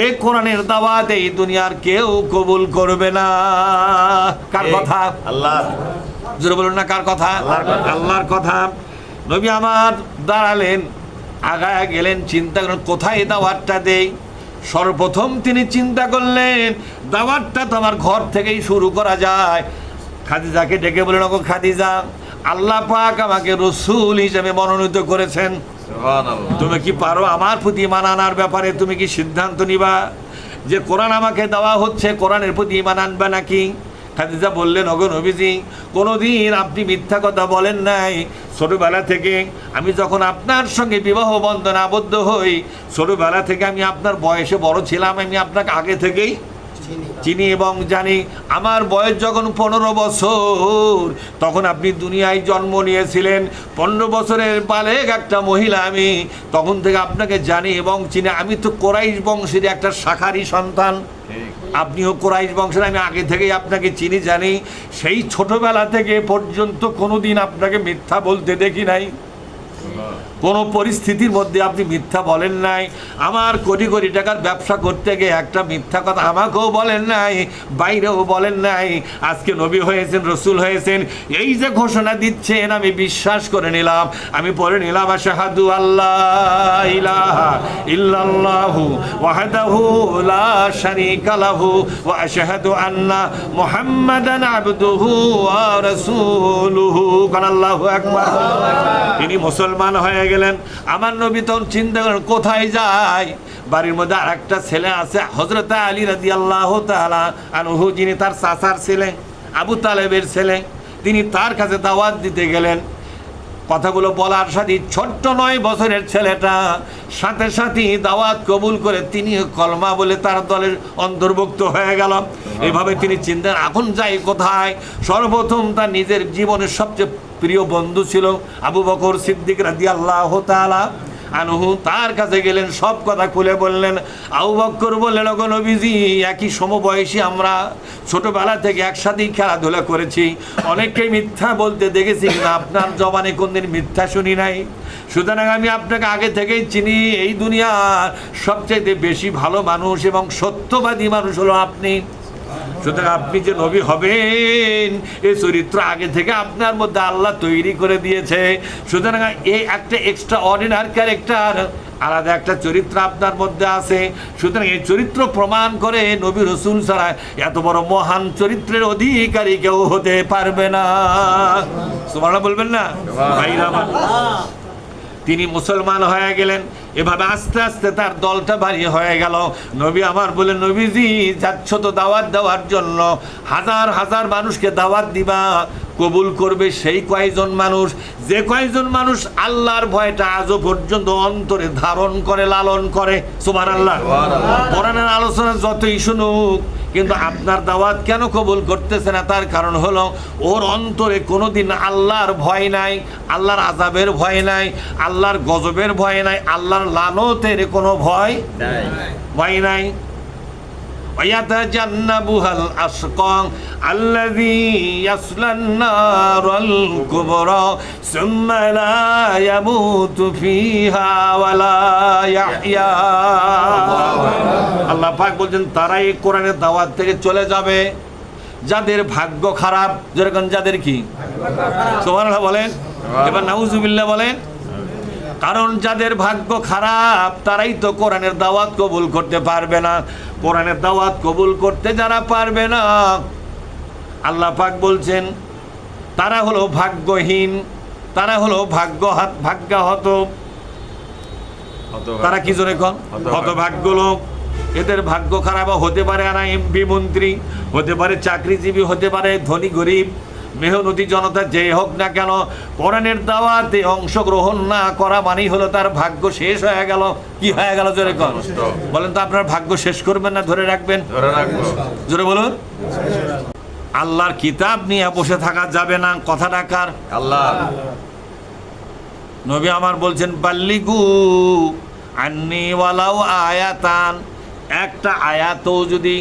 এই কোরআনের দাওয়াত এই দুনিয়ার কেউ কবুল করবে না। কার কথা? আল্লাহ। জোরে বলুন না, কার কথা? আল্লাহর কথা। আল্লাহর কথা। নবী আমার দাঁড়ালেন, আগায় গেলেন, চিন্তা করলেন কোথায় দাওয়াতটা দেই। সর্বপ্রথম তিনি চিন্তা করলেন দাওয়াতটা তো আমার ঘর থেকেই শুরু করা যায়। খাদিজাকে ডেকে বললেন, ওগো খাদিজা, আল্লাহ পাক আমাকে রসূল হিসেবে মনোনীত করেছেন, সুবহানাল্লাহ। তুমি কি পারো আমার প্রতি ঈমান আনার ব্যাপারে তুমি কি সিদ্ধান্ত নিবা যে কোরআন আমাকে দেওয়া হচ্ছে, কোরআনের প্রতি ঈমান আনবা নাকি? খাদিজা বললেন, ওগো নবীজি, কোনোদিন আপনি মিথ্যা কথা বলেন নাই। ছোটবেলা থেকে আমি যখন আপনার সঙ্গে বিবাহ বন্ধনে আবদ্ধ হই, ছোটবেলা থেকে আমি আপনার বয়সে বড় ছিলাম, আমি আপনাকে আগে থেকেই চিনি এবং জানি। আমার বয়স যখন 15 বছর, তখন আপনি দুনিয়ায় জন্ম নিয়েছিলেন। 15 বছরের বালেগ একটা মহিলা আমি, তখন থেকে আপনাকে জানি এবং চিনি। আমি তো কোরাইশ বংশের একটা শাখারই সন্তান, আপনিও কোরাইশ বংশের, আমি আগে থেকেই আপনাকে চিনি জানি। সেই ছোটবেলা থেকে পর্যন্ত কোনোদিন আপনাকে মিথ্যা বলতে দেখি নাই, কোনো পরিস্থিতির মধ্যে আপনি মিথ্যা বলেন নাই। আমার কোটি কোটি টাকার ব্যবসা করতে গিয়ে একটা মিথ্যা কথা আমাকেও বলেন নাই, বাইরেও বলেন নাই। আজকে নবী হয়েছেন, রসুল হয়েছেন, এই যে ঘোষণা দিচ্ছেন আমি বিশ্বাস করে নিলাম। আমি পড়ে নিলাম, আশহাদু আল্লাহ ইলাহা ইল্লাল্লাহু ওয়াহদাহু লা শারীকা লাহু ওয়া আশহাদু আন্না মুহাম্মাদান আবদুহু ওয়া রাসূলুহু। আল্লাহু আকবার। তিনি মুসলমান হয়ে গেলেন। আমার নবী তখন চিন্তা করেন কোথায় যায়। বাড়ির মধ্যে আর একটা ছেলে আছে, হযরত আলী রাদিয়াল্লাহু তাআলা আনহু, যিনি তার চাচার ছেলে, আবু তালেবের ছেলে। তিনি তার কাছে দাওয়াত দিতে গেলেন। কথাগুলো বলার সাথে ছোট্ট 9 বছরের ছেলেটা সাথে সাথেই দাওয়াত কবুল করে তিনি কলমা বলে তার দলের অন্তর্ভুক্ত হয়ে গেল। এভাবে তিনি চিন্তা, এখন যাই কোথায়? সর্বপ্রথম তার নিজের জীবনের সবচেয়ে প্রিয় বন্ধু ছিল আবু বকর সিদ্দিক রাদিয়াল্লাহু তাআলা আনহু, তার কাছে গেলেন, সব কথা খুলে বললেন। আবু বকর বললেন, ওগো নবীজি, একই সমবয়সী আমরা, ছোটবেলা থেকে একসাথেই খেলাধুলা করেছি, অনেককেই মিথ্যা বলতে দেখেছি, কিন্তু আপনার জবানে কোনদিন মিথ্যা শুনি নাই। সুতরাং আমি আপনাকে আগে থেকেই চিনি। এই দুনিয়ার সবচেয়ে বেশি ভালো মানুষ এবং সত্যবাদী মানুষ হলো আপনি। সুতরাং আপনি যে নবী হবেন, এই চরিত্র আগে থেকে আপনার মধ্যে আল্লাহ তৈরি করে দিয়েছে। সুতরাং এই একটা এক্সট্রা অর্ডিনারি ক্যারেক্টার, আলাদা একটা চরিত্র আপনার মধ্যে আছে। সুতরাং এই চরিত্র প্রমাণ করে নবী রসুল ছাড়া এত বড় মহান চরিত্রের অধিকারী কেউ হতে পারবে না। সুবহানাল্লাহ বলবেন না ভাইরা আমার? তিনি মুসলমান হয়ে গেলেন। এভাবে আস্তে আস্তে তার দলটা ভারী হয়ে গেল। নবী আমার বলেন, নবীজি যাচ্ছ তো দাওয়াত দেওয়ার জন্য, হাজার হাজার মানুষকে দাওয়াত দিবা, কবুল করবে সেই কয়জন মানুষ, যে কয়জন মানুষ আল্লাহর ভয়টা আজও পর্যন্ত অন্তরে ধারণ করে, লালন করে। সুবহানাল্লাহ। কোরআনের আলোচনা যতই শুনুক, কিন্তু আপনার দাওয়াত কেন কবুল করতেছে না? তার কারণ হলো ওর অন্তরে কোনোদিন আল্লাহর ভয় নাই, আল্লাহর আযাবের ভয় নাই, আল্লাহর গজবের ভয় নাই, আল্লাহর লানতের কোনো ভয় নাই। ويتجنبها الأشقى الذي يصلى النار الكبرى ثم لا يموت فيها ولا يحيا। আল্লাহ পাক বলছেন, তারাই কোরআনের দাওয়াত থেকে চলে যাবে যাদের ভাগ্য খারাপ। যেরকম যাদের কি? সুবহানাল্লাহ বলেন, এবার নাউজুবিল্লাহ বলেন। কারণ যাদের ভাগ্য খারাপ তারাই তো কোরআনের দাওয়াত কবুল করতে পারবে না। কোরআনের দাওয়াত কবুল করতে যারা পারবে না, আল্লাহ পাক বলছেন তারা হলো ভাগ্যহীন, তারা হলো ভাগ্যাহত। তারা কি জোরে কন? হতভাগ্য লোক। এদের ভাগ্য খারাপ হতে পারে, আর এমপি মন্ত্রী হতে পারে, চাকরিজীবী হতে পারে, ধনী গরিব মেহনতি জনতা যে হোক না কেন, কোরআনের দাওয়াতে অংশগ্রহণ না করা মানেই হলো তার ভাগ্য শেষ হয়ে গেল। কি হয়ে গেল জোরে কন? বলেন তো, আপনার ভাগ্য শেষ করবেন না ধরে রাখবেন? জোরে বলুন। আল্লাহর কিতাব নিয়ে বসে থাকা যাবে না। কথাটা কার? আল্লাহ। নবী আমার বলছেন, বাল্লিগু আন্নি ওয়ালাউ আয়াতান, একটা আয়াতও যদি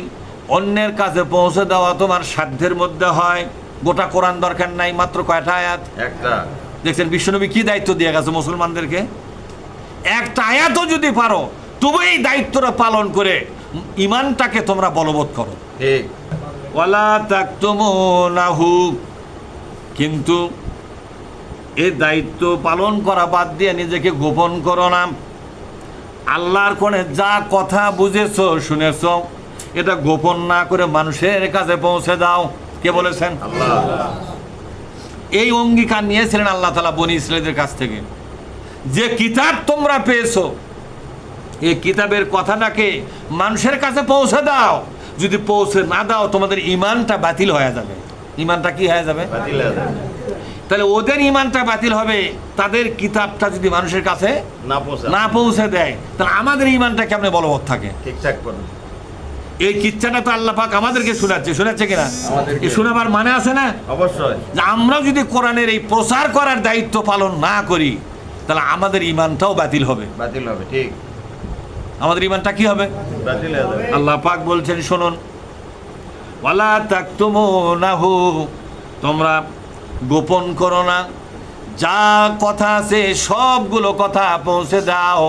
অন্যের কাছে পৌঁছে দেওয়া তোমার সাধ্যের মধ্যে হয়। গোটা কোরআন দরকার নাই, মাত্র কয়টা আয়াত? একটা। দেখছেন বিশ্বনবী কি দায়িত্ব দিয়ে গেছে মুসলমানদেরকে? একটা আয়াতও যদি পারো, তবু এই দায়িত্বটা পালন করে ইমানটাকে তোমরা বলবৎ করো। ঠিক। ওয়ালা তাকতুমুনাহু, কিন্তু এই দায়িত্ব পালন করা বাদ দিয়ে নিজেকে গোপন করো না। আল্লাহর কোণে যা কথা বুঝেছো শুনেছো, এটা গোপন না করে মানুষের কাছে পৌঁছে দাও। কে বলেছেন? আল্লাহ। এই অঙ্গীকার নিয়েছিলেন আল্লাহ তাআলা বনী ইসরাঈলের কাছ থেকে, যে কিতাব তোমরা পেয়েছো এই কিতাবের কথাটাকে মানুষের কাছে পৌঁছে দাও। যদি পৌঁছে না দাও, তোমাদের ইমানটা বাতিল হয়ে যাবে। ইমানটা কি হয়ে যাবে? বাতিল হয়ে যাবে। তাহলে ওদের ইমানটা বাতিল হবে তাদের কিতাবটা যদি মানুষের কাছে না পৌঁছে দেয়, তাহলে আমাদের ইমানটা কেমনে বলবৎ থাকে? ঠিকঠাক করে। এই কিচ্ছাটা তো আল্লাহ পাক আমাদেরকে শোনাচ্ছে কিনা? আমাদেরকে। এই শোনাবার মানে আছে না? অবশ্যই। যে আমরাও যদি কোরআনের এই প্রচার করার দায়িত্ব পালন না করি, তাহলে আমাদের ইমানটাও বাতিল হবে। বাতিল হবে। ঠিক। আমাদের ইমানটা কি হবে? বাতিল হয়ে যাবে। আল্লাহ পাক বলছেন, শুনুন, ওয়ালা তাকতুমুনাহু, তোমরা গোপন করো না। যা কথা আছে সবগুলো কথা পৌঁছে দাও।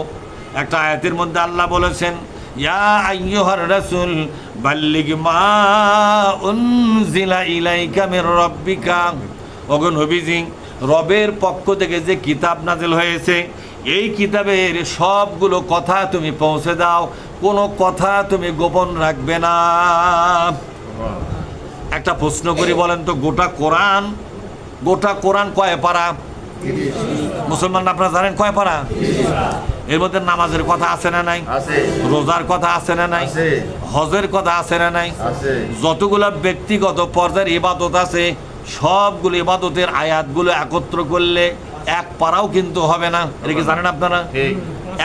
একটা আয়াতের মধ্যে আল্লাহ বলেছেন, ইয়া আইয়ুহার রাসূল বাল্লিগ মা উনজিলা ইলাইকা মির রাব্বিকা, ওগো নবীজি, রবের পক্ষ থেকে যে কিতাব নাযিল হয়েছে এই কিতাবের সবগুলো কথা তুমি পৌঁছে দাও, কোনো কথা তুমি গোপন রাখবে না। একটা প্রশ্ন করি, বলেন তো, গোটা কোরআন কয় পারা? মুসলমান আপনারা জানেন কয় পারা? এর মধ্যে নামাজের কথা আছে না নাই? আছে। রোজার কথা আছে না নাই? আছে। হজের কথা আছে না নাই? আছে। যতগুলো ব্যক্তিগত পর্যায়ের ইবাদত আছে, সবগুলো ইবাদতের আয়াতগুলো একত্র করলে এক পারাও কিন্তু হবে না। এটা কি জানেন আপনারা? ঠিক।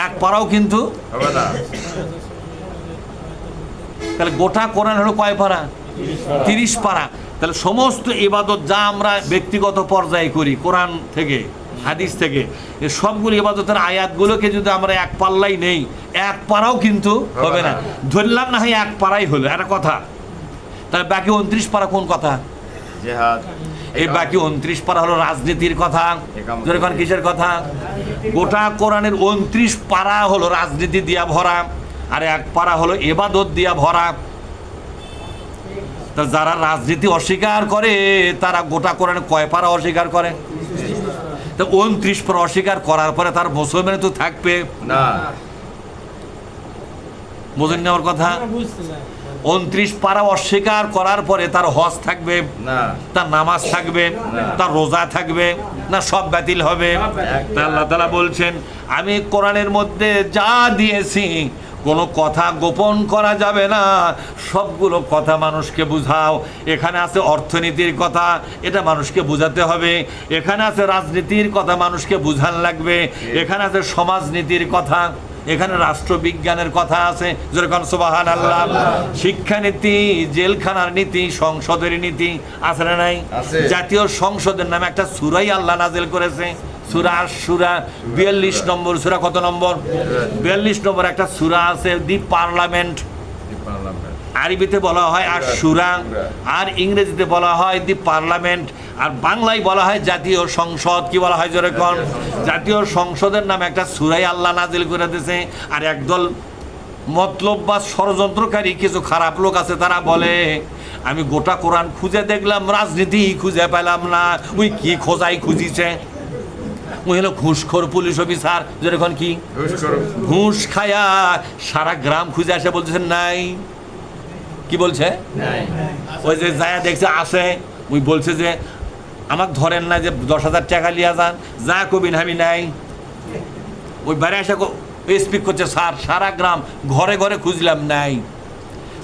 এক পারাও কিন্তু হবে না। তাহলে গোটা কোরআন হলো কয় পারা? 30 পারা। তাহলে সমস্ত ইবাদত যা আমরা ব্যক্তিগত পর্যায়ে করি কোরআন থেকে হাদিস থেকে, এই সবগুলো ইবাদতের আয়াতগুলোকে যদি আমরা এক পাল্লাই নেই, এক পারাও কিন্তু হবে না। ধরলাম না হয় এক পারাই হলো, একটা কথা। তাহলে বাকি 29 পারা কোন কথা? জিহাদ। এই বাকি 29 পারা হলো রাজনীতির কথা। যেরকম কিসের কথা? গোটা কোরআনের 29 পারা হলো রাজনীতি দিয়া ভরা, আর এক পারা হলো ইবাদত দিয়া ভরা। তা যারা রাজনীতি অস্বীকার করে তারা গোটা কোরআনে কয় পারা অস্বীকার করে? তো 29 পারা অস্বীকার করার পরে তার মুসলমানে তো থাকবে না। বোঝেন নেওয়ার কথা? 29 পারা অস্বীকার করার পরে তার হজ থাকবে না। তার নামাজ থাকবে, তার রোজা থাকবে না? সব বাতিল হবে। তা আল্লাহ তাআলা বলছেন, আমি কোরআনের মধ্যে যা দিয়েছি কোনো কথা গোপন করা যাবে না, সবগুলো কথা মানুষকে বুঝাও। এখানে আছে অর্থনীতির কথা, এটা মানুষকে বুঝাতে হবে। এখানে আছে রাজনীতির কথা, মানুষকে বুঝান লাগবে। এখানে আছে সমাজনীতির কথা, এখানে রাষ্ট্রবিজ্ঞানের কথা আছে। যেরকম সুবহানাল্লাহ। শিক্ষানীতি, জেলখানার নীতি, সংসদের নীতি আছে না নাই? আছে। জাতীয় সংসদের নামে একটা সূরাই আল্লাহ নাযিল করেছে, সূরা আশ-শূরা, 42 নম্বর সূরা। কত নম্বর? 42 নম্বর একটা সূরা আছে, দি পার্লামেন্ট। আরবিতে বলা হয় আশ-শূরা, আর ইংরেজিতে বলা হয় দি পার্লামেন্ট, আর বাংলায় বলা হয় জাতীয় সংসদ। কি বলা হয় যেরকম? জাতীয় সংসদের নামে একটা সূরাই আল্লাহ নাযিল করে দিয়েছে। আর একদল মতলব বা ষড়যন্ত্রকারী কিছু খারাপ লোক আছে, তারা বলে, আমি গোটা কোরআন খুঁজে দেখলাম, রাজনীতি খুঁজে পেলাম না। ওই কি খোঁজাই খুঁজিছে? ওই হলো ঘুষখোর পুলিশ অফিসার। যেরকম কি ঘুষ খায়া সারা গ্রাম খুঁজে আসে, বলতেছেন নাই। কি বলছে? ওই যে যায়া দেখছে আসে, ওই বলছে যে আমাকে ধরেন না যে 10,000 টাকা লিয়া যান, যা কবিন আমি নাই। ওই বাইরে এসে স্পিক করছে, স্যার সারা গ্রাম ঘরে ঘরে খুঁজলাম নাই।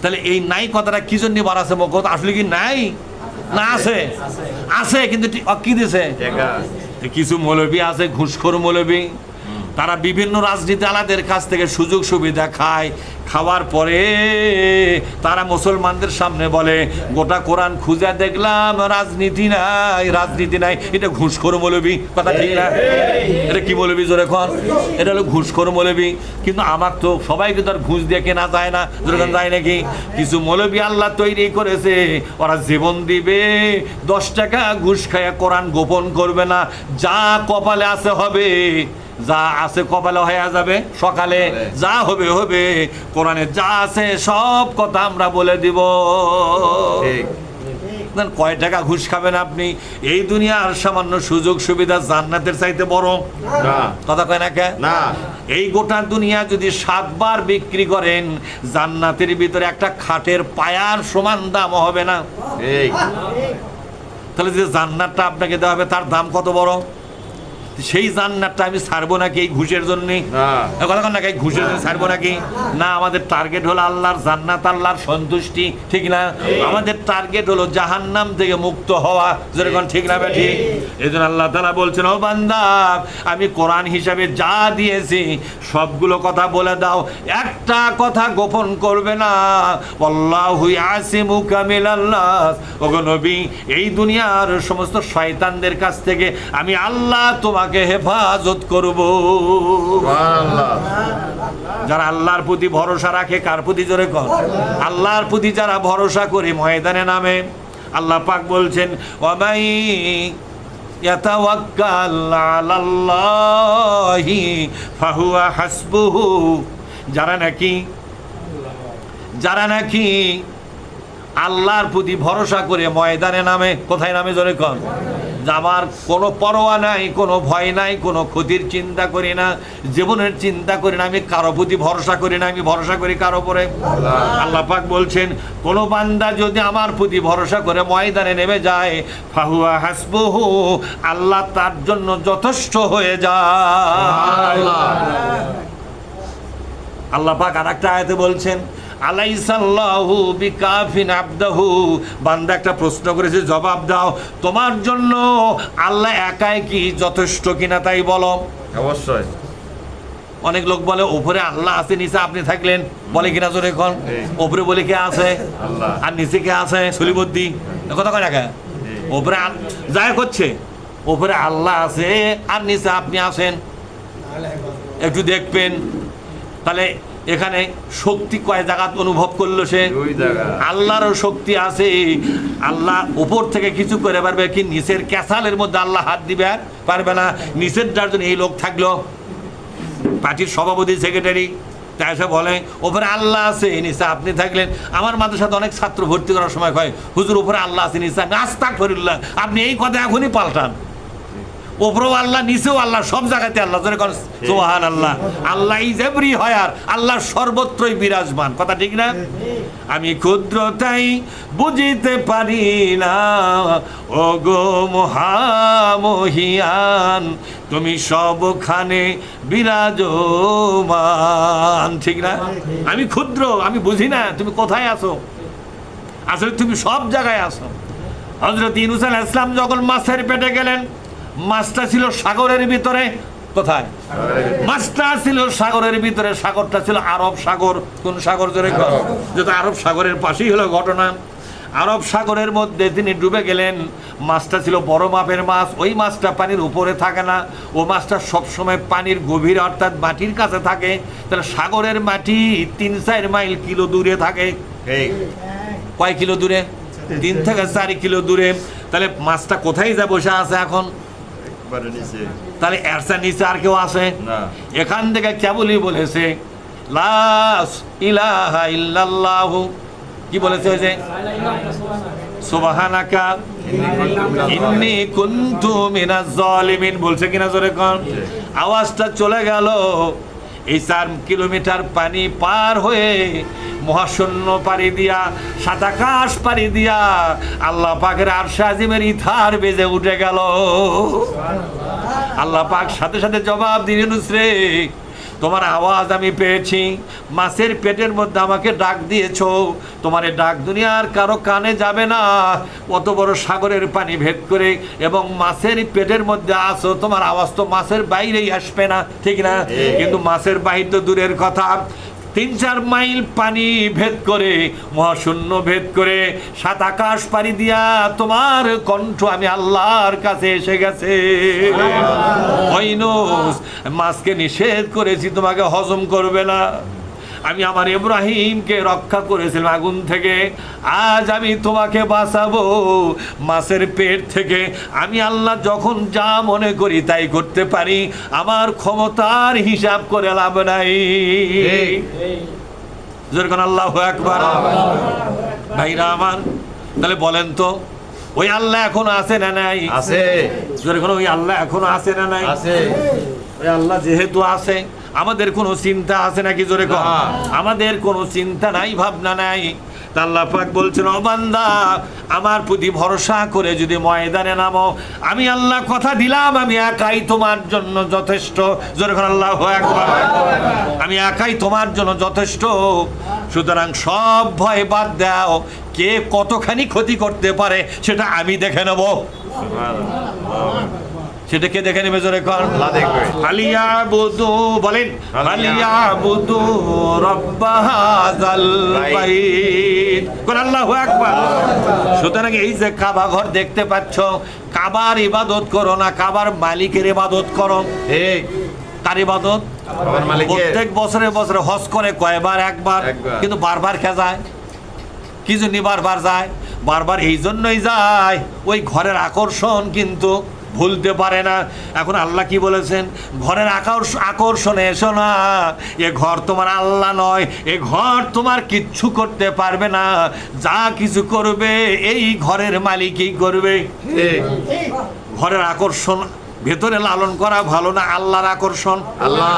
তাহলে এই নাই কথাটা কি জন্য বাড়াছে? কথা আসলে কি নাই না আছে? আছে, কিন্তু কি দিছে? কিছু মৌলবী আছে ঘুষখোর মৌলবী, তারা বিভিন্ন রাজনীতি আলাদের কাছ থেকে সুযোগ সুবিধা খায়। খাওয়ার পরে তারা মুসলমানদের সামনে বলে গোটা কোরআন খুঁজে দেখলাম রাজনীতি নাই, রাজনীতি নাই। এটা ঘুষখোর মৌলবী, কথা ঠিক না? এটা কি মৌলবী জোরে কর? এটা হলো ঘুষখোর মৌলবী। কিন্তু আমার তো সবাইকে তো আর ঘুষ দিয়ে কেনা যায় না, জোরে যায় নাকি? কিছু মৌলবী আল্লাহ তৈরি করেছে, ওরা জীবন দিবে 10 টাকা ঘুষ খায়, কোরআন গোপন করবে না। যা কপালে আছে হবে, যা আছে কপালে হয়ে যাবে, সকালে যা হবে হবে। কোরআনে যা আছে সব কথা আমরা বলে দিব। কয় টাকা ঘুষ খাবেন আপনি? এই দুনিয়ার সামান্য সুযোগ সুবিধা জান্নাতের চাইতে বড় কথা কয় না? কে না? এই গোটা দুনিয়া যদি 7 বার বিক্রি করেন, জান্নাতের ভিতরে একটা খাটের পায়ার সমান দাম হবে না। তাহলে যে জান্নাতটা আপনাকে দেওয়া হবে তার দাম কত বড়? সেই জান্নাতটা আমি ছাড়বো নাকি এই ঘুষের জন্য? কথা কন না, ঘুষের জন্য ছাড়বো নাকি? না, আমাদের টার্গেট হলো আল্লাহর জান্নাত, আল্লাহর সন্তুষ্টি, ঠিক না? আমাদের টার্গেট হলো জাহান্নাম থেকে মুক্ত হওয়া, যেরকম ঠিক না ঠিক? এই জন্য আল্লাহ তাআলা বলছেন, ও বান্দা আমি কোরআন হিসাবে যা দিয়েছি সবগুলো কথা বলে দাও, একটা কথা গোপন করবে না। আল্লাহু ইয়াসিমুকা মিনান নাস, ওগো নবী এই দুনিয়ার সমস্ত শয়তানদের কাছ থেকে আমি আল্লাহ তোমাকে হেফাজত করব। যারা আল্লাহর প্রতি ভরসা রাখে, কার প্রতি জোরে কর? আল্লাহর প্রতি যারা ভরসা করে ময়দানে নামে, আল্লাহ পাক বলছেন ওয়ামাই ইয়াতাওয়াক্কাল আলাল্লাহি ফাহুয়া হাসবুহু, যারা নাকি আল্লাহর প্রতি ভরসা করে ময়দানে নামে, কোথায় নামে জোরে কর? আমার কোনো পরোয়া নাই, কোনো ভয় নাই, কোনো ক্ষতির চিন্তা করি না, জীবনের চিন্তা করি না, আমি কারো প্রতি ভরসা করি না, আমি ভরসা করি কারো উপরে। আল্লাহ পাক বলছেন কোনো বান্দা যদি আমার প্রতি ভরসা করে ময়দানে নেমে যায়, ফাহুয়া হাসবুহু, আল্লাহ তার জন্য যথেষ্ট হয়ে যায়। আল্লাহ পাক আরেকটা আয়াতে বলছেন আলাইসাল্লাহু বিকাফিন আবদাহু, বান্দা একটা প্রশ্ন করেছে, জবাব দাও, তোমার জন্য আল্লাহ একাই কি যথেষ্ট কিনা তাই বলো। অবশ্যই। অনেক লোক বলে উপরে আল্লাহ আছে, নিচে আপনি থাকলেন, বলে কিনা জোরে এখন? উপরে বলে কে আছে আর নিচে কে আছে? সলিবদ্দি কথা কয় না? কে উপরে যাই করছে, উপরে আল্লাহ আছে আর নিচে আপনি আছেন, একটু দেখবেন। তাহলে এখানে শক্তি কয় জায়গাত অনুভব করলো সে? আল্লাহরও শক্তি আছে। আল্লাহ উপর থেকে কিছু করে পারবে কি? নিচের ক্যাসালের মধ্যে আল্লাহ হাত দিবে আর পারবে না। নিচের যার জন্য এই লোক থাকলো, পার্টির সভাপতি সেক্রেটারি, তাই সে বলে ওপরে আল্লাহ আছে নিচে আপনি থাকলেন। আমার মাদ্রাসাতে অনেক ছাত্র ভর্তি করার সময় কয়, হুজুর উপরে আল্লাহ আছে নিচে আমি, আস্তাগফিরুল্লাহ। আপনি এই কথা এখনই পাল্টান, উপরেও আল্লাহ নিচেও আল্লাহ, সব জায়গাতে আল্লাহ। সুবহানাল্লাহ, আল্লাহ ইজ এভরি হোয়ার, আল্লাহ সর্বত্রই বিরাজমান, কথা ঠিক না? আমি ক্ষুদ্র তাই বুঝিতে পারি না, ও গো মহামহিয়ান তুমি সবখানে বিরাজমান, ঠিক না? আমি ক্ষুদ্র, আমি বুঝি না তুমি কোথায় আছো, আসলে তুমি সব জায়গায় আছো। হযরত ইউনূস আলাইহিস সালাম যখন মাছের পেটে গেলেন, মাছটা ছিল সাগরের ভিতরে, কোথায়? মাছটা ছিল সাগরের ভিতরে, সাগরটা ছিল আরব সাগর। কোন সাগর জোরে? যেটা আরব সাগরের পাশেই হলো ঘটনা। আরব সাগরের মধ্যে তিনি ডুবে গেলেন। মাছটা ছিল বড় মাপের মাছ, ওই মাছটা পানির উপরে থাকে না, ও মাছটা সবসময় পানির গভীরে অর্থাৎ মাটির কাছে থাকে। তাহলে সাগরের মাটি 3-4 মাইল কিলো দূরে থাকে। কয় কিলো দূরে? 3 থেকে 4 কিলো দূরে। তাহলে মাছটা কোথায় যা বসে আছে এখন? তাহলে এরসা নিচে আর কেউ আছে? এখান থেকে কেবলই বলেছে লা ইলাহা ইল্লাল্লাহু, কি বলেছে? ওই যে সুবহানাকা ইন্নী কুনতু মিনাজ জালিমিন বলছে কিনা জোরে কোন? আওয়াজটা চলে গেল। এই 4 কিলোমিটার পানি পার হয়ে মহাশূন্য পাড়ি দিয়া সাত আকাশ পাড়ি দিয়া আল্লাহ পাকের আরশে আজিমের ইথার বেজে উঠে গেল। আল্লাহ পাক সাথে সাথে জবাব দিলেন, নুসরে তোমার আওয়াজ আমি পেয়েছি, মাছের পেটের মধ্যে আমাকে ডাক দিয়েছো, তোমার এই ডাক দুনিয়ার কারো কানে যাবে না। অত বড় সাগরের পানি ভেদ করে এবং মাছের পেটের মধ্যে আসো, তোমার আওয়াজ তো মাছের বাইরেই আসবে না, ঠিক না? কিন্তু মাছের বাহির তো দূরের কথা, 3-4 মাইল পানি ভেদ করে মহাশূন্য ভেদ করে সাত আকাশ পাড়ি দিয়া তোমার কণ্ঠ আমি আল্লাহর কাছে এসে গেছে। হইনুস, মাছকে নিষেধ করেছি তোমাকে হজম করবে না, আমি আমার ইব্রাহিমকে রক্ষা করেছিলাম আগুন থেকে, আজ আমি তোমাকে বাঁচাবো মাছের পেট থেকে। আমি আল্লাহ যখন যা মনে করি তাই করতে পারি, আমার ক্ষমতার হিসাব করে লাভ নাই। যেরকম আল্লাহু আকবার। ভাইরা আমার, তাহলে বলেন তো ওই আল্লাহ এখনো আছে না নাই? আছে। যেরকম ওই আল্লাহ এখনো আছে না নাই? আছে। ওই আল্লাহ যেহেতু আছে, আমাদের কোনো চিন্তা আছে নাকি? জোরে কর। আমাদের কোনো চিন্তা নাই, ভাবনা নাই। তা আল্লাহ পাক বলছেন, ও বান্দা, আমার প্রতি ভরসা করে যদি ময়দানে নামো, আমি আল্লাহ কথা দিলাম আমি একাই তোমার জন্য যথেষ্ট। জোরে কর আল্লাহু আকবার। আমি একাই তোমার জন্য যথেষ্ট। সুতরাং সব ভয় বাদ দাও, কে কতখানি ক্ষতি করতে পারে সেটা আমি দেখে নেব। সেটা কে দেখে নেবে? জোরে কর। আল্লাহ দেখবে। ফালিয়াবুদু, বলেন ফালিয়াবুদু রাব্ব হাযাল বাইত। কোন আল্লাহু আকবার। সুতরাং এই যে কাবা ঘর দেখতে পাচ্ছ, কাবার ইবাদত করো না, কাবার মালিকের ইবাদত করো। ঠিক। কার ইবাদত? কাবার মালিকের। প্রত্যেক বছরে বছরে হজ করে কয়বার? একবার। কিন্তু বারবার কে যায়? কি জন্য বারবার যায়? বারবার এই জন্যই যায়, ওই ঘরের আকর্ষণ কিন্তু ভুলতে পারে না। এখন আল্লাহ কি বলেছেন? ঘরের আকর্ষণে এসো না, এ ঘর তোমার আল্লাহ নয়, এ ঘর তোমার কিচ্ছু করতে পারবে না, যা কিছু করবে এই ঘরের মালিকই করবে। ঘরের আকর্ষণ ভেতরে লালন করা ভালো না, আল্লাহর আকর্ষণ। আল্লাহ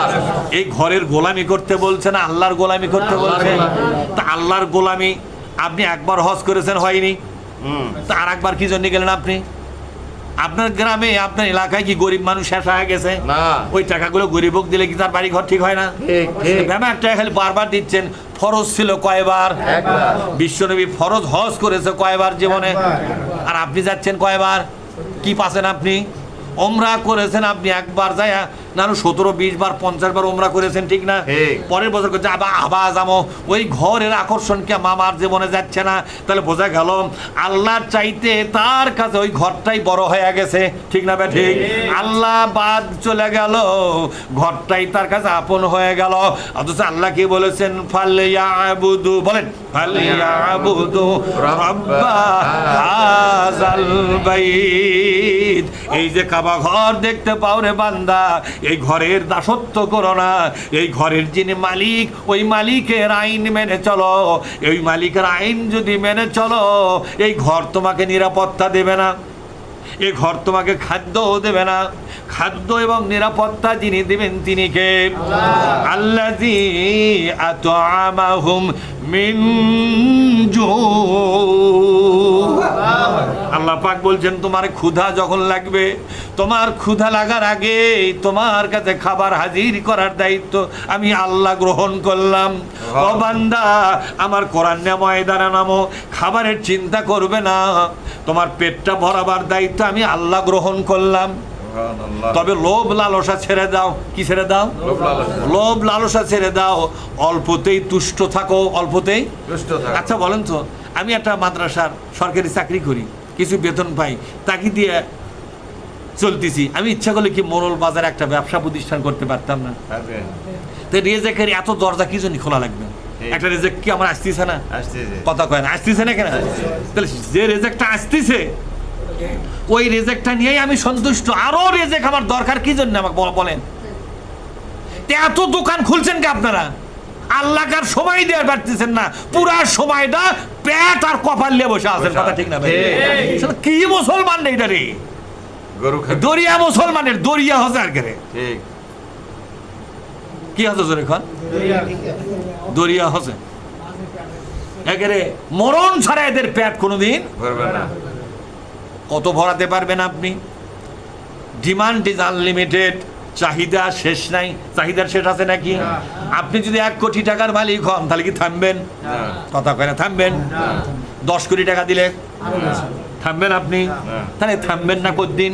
এই ঘরের গোলামি করতে বলছে না, আল্লাহর গোলামি করতে বলছে। তা আল্লাহর গোলামি আপনি একবার হজ করেছেন, হয়নি? তা আর একবার কি জন্য গেলেন আপনি? আপনার গ্রামে আপনার এলাকায় কি গরিব মানুষ শেষ হয়ে গেছে? না। ওই টাকাগুলো গরিবক দিলে কি তার বাড়ি ঘর ঠিক হয় না? ব্যাপার টাকা খালি বারবার দিচ্ছেন। ফরজ ছিল কয়বার? বিশ্বনবী ফরজ হজ করেছে কয়বার জীবনে? আর আপনি যাচ্ছেন কয়বার? কি পাচ্ছেন আপনি? ওমরা করেছেন আপনি একবার, যায় না 17-20 বার 50 বার ওমরা করেছেন, ঠিক না? পরের বছর করছে আবার যাবো। ওই ঘরের আকর্ষণকে মামার জীবনে যাচ্ছে না। তাহলে বোঝা গেল আল্লাহর চাইতে তার কাছে ওই ঘরটাই বড় হয়ে গেছে, ঠিক না? ঠিক। আল্লাহ বাদ চলে গেল, ঘরটাই তার কাছে আপন হয়ে গেল। অথচ আল্লাহ কি বলেছেন? ফালিয়াবুদু, বলেন ফালিয়াবুদু রাব্বা হাযাল বাইত। এই যে কাবা ঘর দেখতে পাও রে বান্দা, এই ঘরের দাসত্ব করো না, এই ঘরের যিনি মালিক ওই মালিকের আইন মেনে চলো। এই মালিকের আইন যদি মেনে চলো, এই ঘর তোমাকে নিরাপত্তা দেবে না, এই ঘর তোমাকে খাদ্যও দেবে না। খাদ্য এবং নিরাপত্তা যিনি দিবেন তিনি কে? আল্লাযী আত'আমাহুম মিন জু। আল্লাহ পাক বলছেন, তোমার ক্ষুধা যখন লাগবে, তোমার ক্ষুধা লাগার আগে তোমার কাছে খাবার হাজির করার দায়িত্ব আমি আল্লাহ গ্রহণ করলাম। ও বান্দা, আমার কোরআন নিয়ে ময়দানে নামো, খাবারের চিন্তা করবে না, তোমার পেটটা ভরাবার দায়িত্ব আমি আল্লাহ গ্রহণ করলাম। তবে লোভ লালসা ছেড়ে দাও। কি ছেড়ে দাও? লোভ লালসা ছেড়ে দাও। অল্পতেই তুষ্ট থাকো, অল্পতেই তুষ্ট থাকো। আচ্ছা বলেন তো, আমি একটা মাদ্রাসার সরকারি চাকরি করি, কিছু বেতন পাই, তাকে দিয়ে চলতেছি। আমি ইচ্ছা করলে কি মোড়ল বাজারে একটা ব্যবসা প্রতিষ্ঠান করতে পারতাম না? তো রেজেকের এত দরজা কি জন্য খোলা লাগবে? একটা রেজেক কি আমার আসতেছে না? কথা কয় না, আসতেছে না কেন? তাহলে যে রেজেকটা আসতেছে ওই রেজেকটা নিয়েই আমি সন্তুষ্ট। আরো রেজেক আমার দরকার কি জন্য আমাকে বলেন? এত দোকান খুলছেন কি আপনারা? আল্লাহকে আর সময় দেওয়ার পারতেছেন না, পুরা সময়টা পেট আর কপাল নিয়ে বসে আছেন। কথা ঠিক না? কি মুসলমান নেই এটা রে, দরিয়া মুসলমানের দরিয়া হাজার করে। কি হচ্ছে জোরে খান? দরিয়া হচ্ছে। একেবারে মরণ ছাড়া এদের পেট কোনোদিন ভরবে না। কত ভরাতে পারবেন আপনি? ডিমান্ড ইজ আনলিমিটেড, চাহিদা শেষ নাই। চাহিদার শেষ আছে নাকি? আপনি যদি 1 কোটি টাকার মালিক হন তাহলে কি থামবেন? না। কথা কয় না, থামবেন? 10 কোটি টাকা দিলে থামবেন আপনি? তাহলে থামবেন না কতদিন?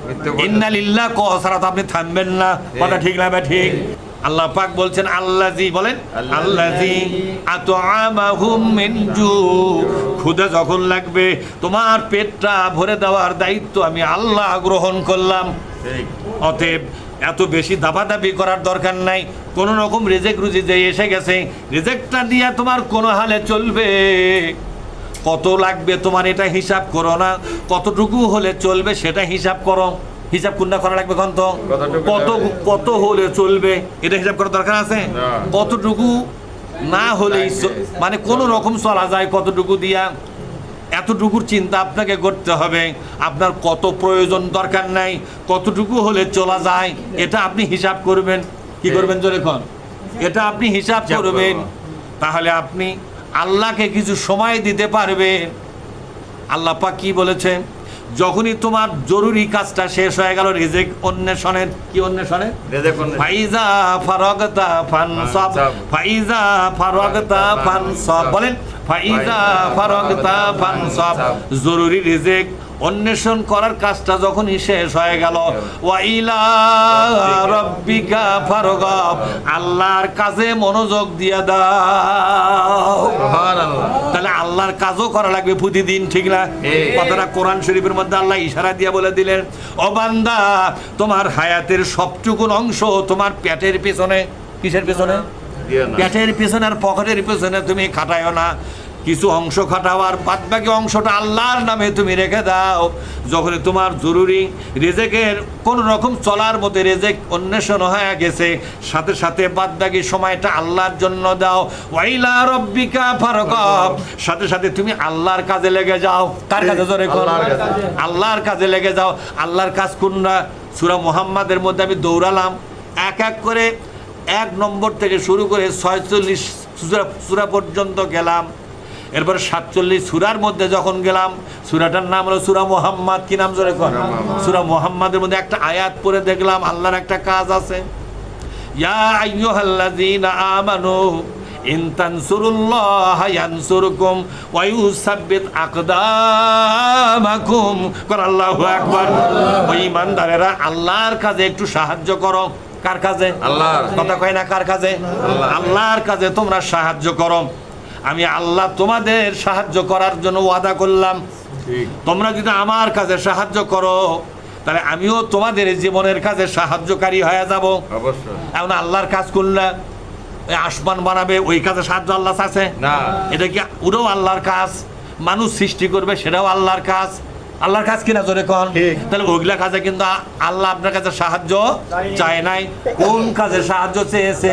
মৃত্যু পর্যন্ত। ইন্না লিল্লাহ কহ ছাড়া তো আপনি থামবেন না। কথা ঠিক না বা ঠিক? আল্লাহ পাক বলছেন আল্লাযী, বলেন আল্লাযী আতআমাহুম মিন জু। ক্ষুধা যখন লাগবে তোমার পেটটা ভরে দেওয়ার দায়িত্ব আমি আল্লাহ গ্রহণ করলাম। ঠিক। অতএব এত বেশি দাবাদাবি করার দরকার নাই। কোনো রকম রিজেক রুজি যে এসে গেছে, রিজেকটা দিয়ে তোমার কোনো হালে চলবে। কত লাগবে তোমার এটা হিসাব করো না, কতটুকু হলে চলবে সেটা হিসাব করো। হিসাব কোনটা করা লাগবে কোন তো? কতটুকু কত লাগবে? কত হলে চলবে এটা হিসাব করার দরকার আছে? না। কতটুকু না হলেই মানে কোনো রকম চলা যায় কতটুকু দিয়া, এতটুকুর চিন্তা আপনাকে করতে হবে। আপনার কত প্রয়োজন দরকার নাই, কতটুকু হলে চলা যায় এটা আপনি হিসাব করবেন। কি করবেন জোরে কোন? এটা আপনি হিসাব হিসাব করবেন, করব। তাহলে আপনি আল্লাহকে কিছু সময় দিতে পারবেন। আল্লাহ পাক কি বলেছে? যখনই তোমার জরুরি কাজটা শেষ হয়ে গেল, রিজিক অন্বেষণের, কি অন্বেষণের? রেজেক অন্য। ফাইজা ফারাগতা ফানসাব, ফাইজা ফারাগতা ফানসাব, বলেন ফাইজা ফারাগতা ফানসাব। জরুরি রিজিক অন্বেষণ করার কাজটা যখনই শেষ হয়ে গেল, ওয়া ইলা রাব্বিকা ফারগাব, আল্লাহর কাজে মনোযোগ দিয়া দাও। সুবহানাল্লাহ। তাহলে আল্লাহর কাজও করা লাগবে প্রতিদিন, ঠিক না? ঠিক। কথাটা কোরআন শরীফের মধ্যে আল্লাহ ইশারা দিয়ে বলে দিলেন, ও বান্দা তোমার হায়াতের সবটুকুন অংশ তোমার পেটের পেছনে, কিসের পেছনে? দিও না। পেটের পেছনে আর পকেটের পেছনে তুমি খাটায়ও না। কিছু অংশ খাটাও আর বাদ বাকি অংশটা আল্লাহর নামে তুমি রেখে দাও। যখন তোমার জরুরি রিজেকের কোন রকম চলার মধ্যে রিজেক অন্বেষণ হয়ে গেছে, সাথে সাথে বাদ বাকি সময়টা আল্লাহর জন্য দাও। ওয়াইলা রব্বিকা ফারগাব, সাথে সাথে তুমি আল্লাহর কাজে লেগে যাও। কার কাজে জোরে কোন? আল্লাহর কাজে। আল্লাহর কাজে লেগে যাও। আল্লাহর কাজ কোনটা? সূরা মুহাম্মাদের মধ্যে আমি দৌড়ালাম, এক এক করে 1 নম্বর থেকে শুরু করে 46 সূরা পর্যন্ত গেলাম। এরপর 47 সূরার মধ্যে যখন গেলাম, সূরাটার নাম হলো সূরা মুহাম্মাদ। কি নাম জোরে কোন? সূরা মুহাম্মাদের মধ্যে একটা আয়াত পড়ে দেখলাম আল্লাহর একটা কাজ আছে। ইয়া আইয়ুহাল্লাযীনা আমানু ইন তানসুরুল্লাহা ইয়ানসুরকুম ওয়া ইউসাব্বিত আকদামাকুম। কর আল্লাহু আকবার। ওই ইমানদারেরা আল্লাহর কাজে একটু সাহায্য করো। কার কাজে? আল্লাহর। কথা কয় না কার কাজে? আল্লাহর কাজে তোমরা সাহায্য করো। আমি আল্লাহ তোমাদের সাহায্য করার জন্য ওয়াদা করলাম। ঠিক। তোমরা যদি আমার কাজে সাহায্য করো তাহলে আমিও তোমাদের জীবনের কাজে সাহায্যকারী হয়ে যাব। অবশ্যই। এখন আল্লাহর কাজ করলে ওই আসমান বানাবে, ওই কাজে সাহায্য আল্লাহ আছে না। এটা কি ওটাও আল্লাহর কাজ? মানুষ সৃষ্টি করবে, সেটাও আল্লাহর কাজ। আল্লাহর কাজ কিনা জোরে কোন? ঠিক। তাহলে ওইগুলা কাজে কিন্তু আল্লাহ আপনার কাছে সাহায্য চায় নাই। কোন কাজে সাহায্য চেয়েছে?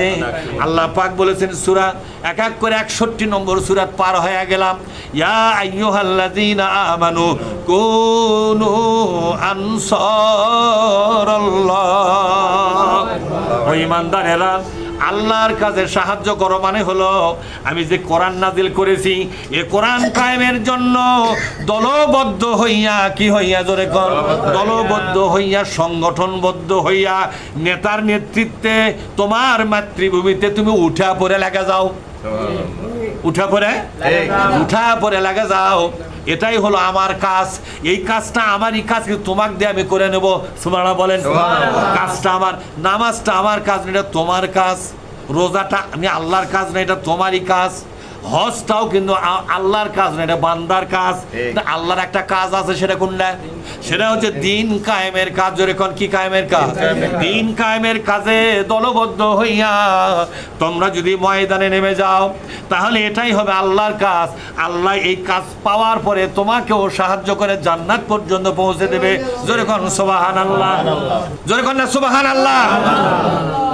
আল্লাহ পাক বলেছেন সূরা, এক এক করে 61 নম্বর সূরাত পার হয়ে গেলাম। ইয়া আইয়ুহাল্লাযীনা আমানু কুনু আনসারাল্লাহ। ও ঈমানদারেরা আল্লাহর কাজে সাহায্য করো, মানে হলো আমি যে কোরআন নাজিল করেছি এ কোরআন কায়েমের জন্য দলবদ্ধ হইয়া, কি হইয়া জোরে কর? দলবদ্ধ হইয়া, সংগঠনবদ্ধ হইয়া, নেতার নেতৃত্বে তোমার মাতৃভূমিতে তুমি উঠা পড়ে লাগা যাও। উঠা পড়ে ঠিক। উঠা পড়ে লাগা যাও। এটাই হলো আমার কাজ। এই কাজটা আমারই কাজ, কিন্তু তোমাকে দিয়ে আমি করে নেব। সুবহানাল্লাহ বলেন। সুবহানাল্লাহ। কাজটা আমার, নামাজটা আমার কাজ না, এটা তোমার কাজ। রোজাটা আমি আল্লাহর কাজ না, এটা তোমারই কাজ। হজটাও কিন্তু আল্লাহর কাজ না, এটা বান্দার কাজ। ঠিক। তা আল্লাহর একটা কাজ আছে, সেটা কোনটা? সেটা হচ্ছে দিন কায়েমের কাজ। জোরে কোন? কি কায়েমের কাজ? দিন কায়েমের কাজে দলবদ্ধ হইয়া তোমরা যদি ময়দানে নেমে যাও তাহলে এটাই হবে আল্লাহর কাজ। আল্লাহ এই কাজ পাওয়ার পরে তোমাকেও সাহায্য করে জান্নাত পর্যন্ত পৌঁছে দেবে। জোরে কোন সুবহানাল্লাহ। জোরে কোন না সুবহানাল্লাহ।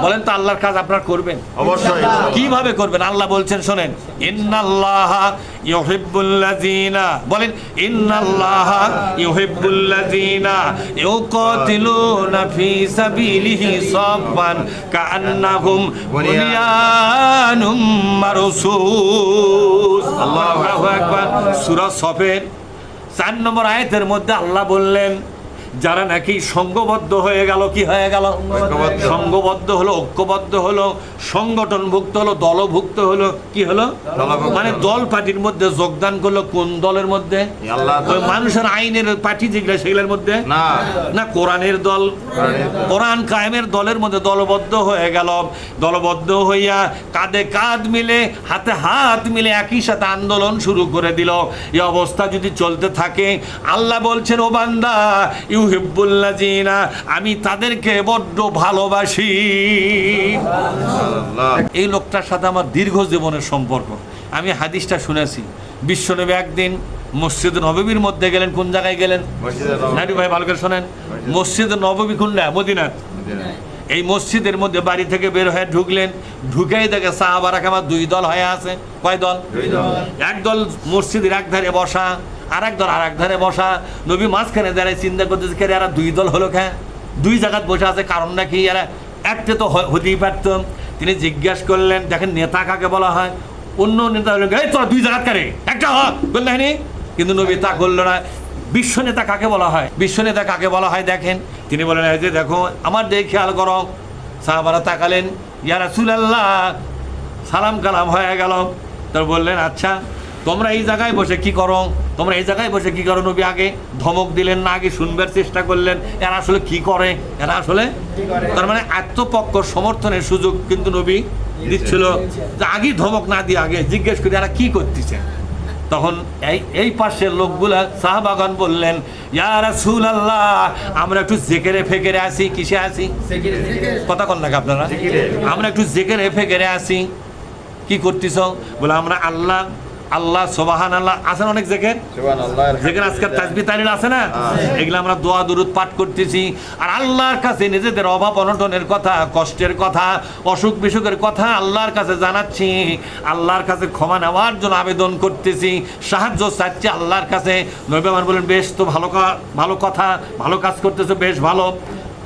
বলেন তো আল্লাহর কাজ আপনারা করবেন? অবশ্যই। কিভাবে করবেন? আল্লাহ বলছেন শোনেন, ইন্নাল্লাহা ইউহিব্বুল্লাযীনা, বলেন ইন্নাল্লাহা ইউহিব্বুল ইউহিব্বুল্লাযীনা ইউকাতিলুনা ফী সাবিলিহি সাফফান কাআন্নাহুম বুনিয়ানুম মারসুস। আল্লাহু আকবার। সূরা সফের 4 নম্বর আয়াতের মধ্যে আল্লাহ বললেন, যারা নাকি সংঘবদ্ধ হয়ে গেল, কি হয়ে গেল? সংঘবদ্ধ হলো, ঐক্যবদ্ধ হলো, সংগঠনভুক্ত হলো, দলভুক্ত হলো, কি হলো? মানে দল পার্টির মধ্যে যোগদান করলো। কোন দলের মধ্যে? ওই মানুষের আইনের পার্টি যেগুলো সেগুলোর মধ্যে না, কোরআনের দল, কোরআন কায়েমের দলের মধ্যে দলবদ্ধ হয়ে গেল। দলবদ্ধ হইয়া কাঁধে কাঁধ মিলে, হাতে হাত মিলে একই সাথে আন্দোলন শুরু করে দিল। এই অবস্থা যদি চলতে থাকে, আল্লাহ বলছেন, ও বান্দা ইউহিব্বুল্লাযীনা, আমি তাদেরকে বড্ড ভালোবাসি। এই লোকটার সাথে আমার দীর্ঘ জীবনের সম্পর্ক। আমি হাদিসটা শুনেছি। বিশ্বনবী একদিন মসজিদ নববীর মধ্যে গেলেন। কোন জায়গায় গেলেন? নাইটু ভাই ভালো করে শোনেন। মসজিদ নববী কোনটা? মদিনা। এই মসজিদের মধ্যে বাড়ি থেকে বের হয়ে ঢুকলেন। ঢুকেই দেখে সাহাবারা আমার 2 দল হয়ে আছে। কয় দল? এক দল মসজিদের এক ধারে বসা, আর এক দল আর এক ধারে বসা। নবী মাঝখানে দাঁড়ায় চিন্তা করতেছে, কে এরা 2 দল হলো কেন? 2 জায়গায় বসে আছে, কারণটা কি? এরা একটা তো হতেই পারত। তিনি জিজ্ঞাসা করলেন, দেখেন নেতা কাকে বলা হয়? অন্য নেতা হলেন, এই তোরা 2 জায়গা কারে একটা বললেন। কিন্তু নবী তা করলো না। বিশ্ব নেতা কাকে বলা হয়? বিশ্ব নেতা কাকে বলা হয় দেখেন। তিনি বলেন, এই যে দেখো, আমার দিকে খেয়াল করো। সাহাবারা তাকালেন, ইয়া রাসূলুল্লাহ, সালাম কালাম হয়ে গেল। তো বললেন, আচ্ছা তোমরা এই জায়গায় বসে কি করো? তোমরা এই জায়গায় বসে কি করো? নবী আগে ধমক দিলেন না, আগে শুনবার চেষ্টা করলেন এরা আসলে কি করে, এরা আসলে তার মানে আত্মপক্ষ সমর্থনের সুযোগ কিন্তু নবী দিচ্ছিল। যে আগে ধমক না দিয়ে আগে জিজ্ঞেস করি এরা কি করতেছে। তখন এই পাশের লোকগুলা সাহাবাগণ বললেন, ইয়া রাসূলুল্লাহ, আমরা একটু জিকিরে ফিকিরে আসি। কিসে আসি? কথা কন নাকি আপনারা? আমরা একটু জিকিরে ফিকিরে আসি। কি করতেছ? বলে আমরা আল্লাহ আল্লাহ সুবহানাল্লাহ, আছেন অনেক জিকির, জিকির আজকাল তাসবিহ তাহলিল আছে না, এগুলো আমরা দোয়া দুরুদ পাঠ করতেছি। আর আল্লাহর কাছে নিজেদের অভাব অনটনের কথা, কষ্টের কথা, অসুখ বিসুখের কথা আল্লাহর কাছে জানাচ্ছি। আল্লাহর কাছে ক্ষমা নেওয়ার জন্য আবেদন করতেছি, সাহায্য চাচ্ছি আল্লাহর কাছে। নবী আমার বলেন, বেশ তো ভালো কথা, ভালো কাজ করতেছো, বেশ ভালো।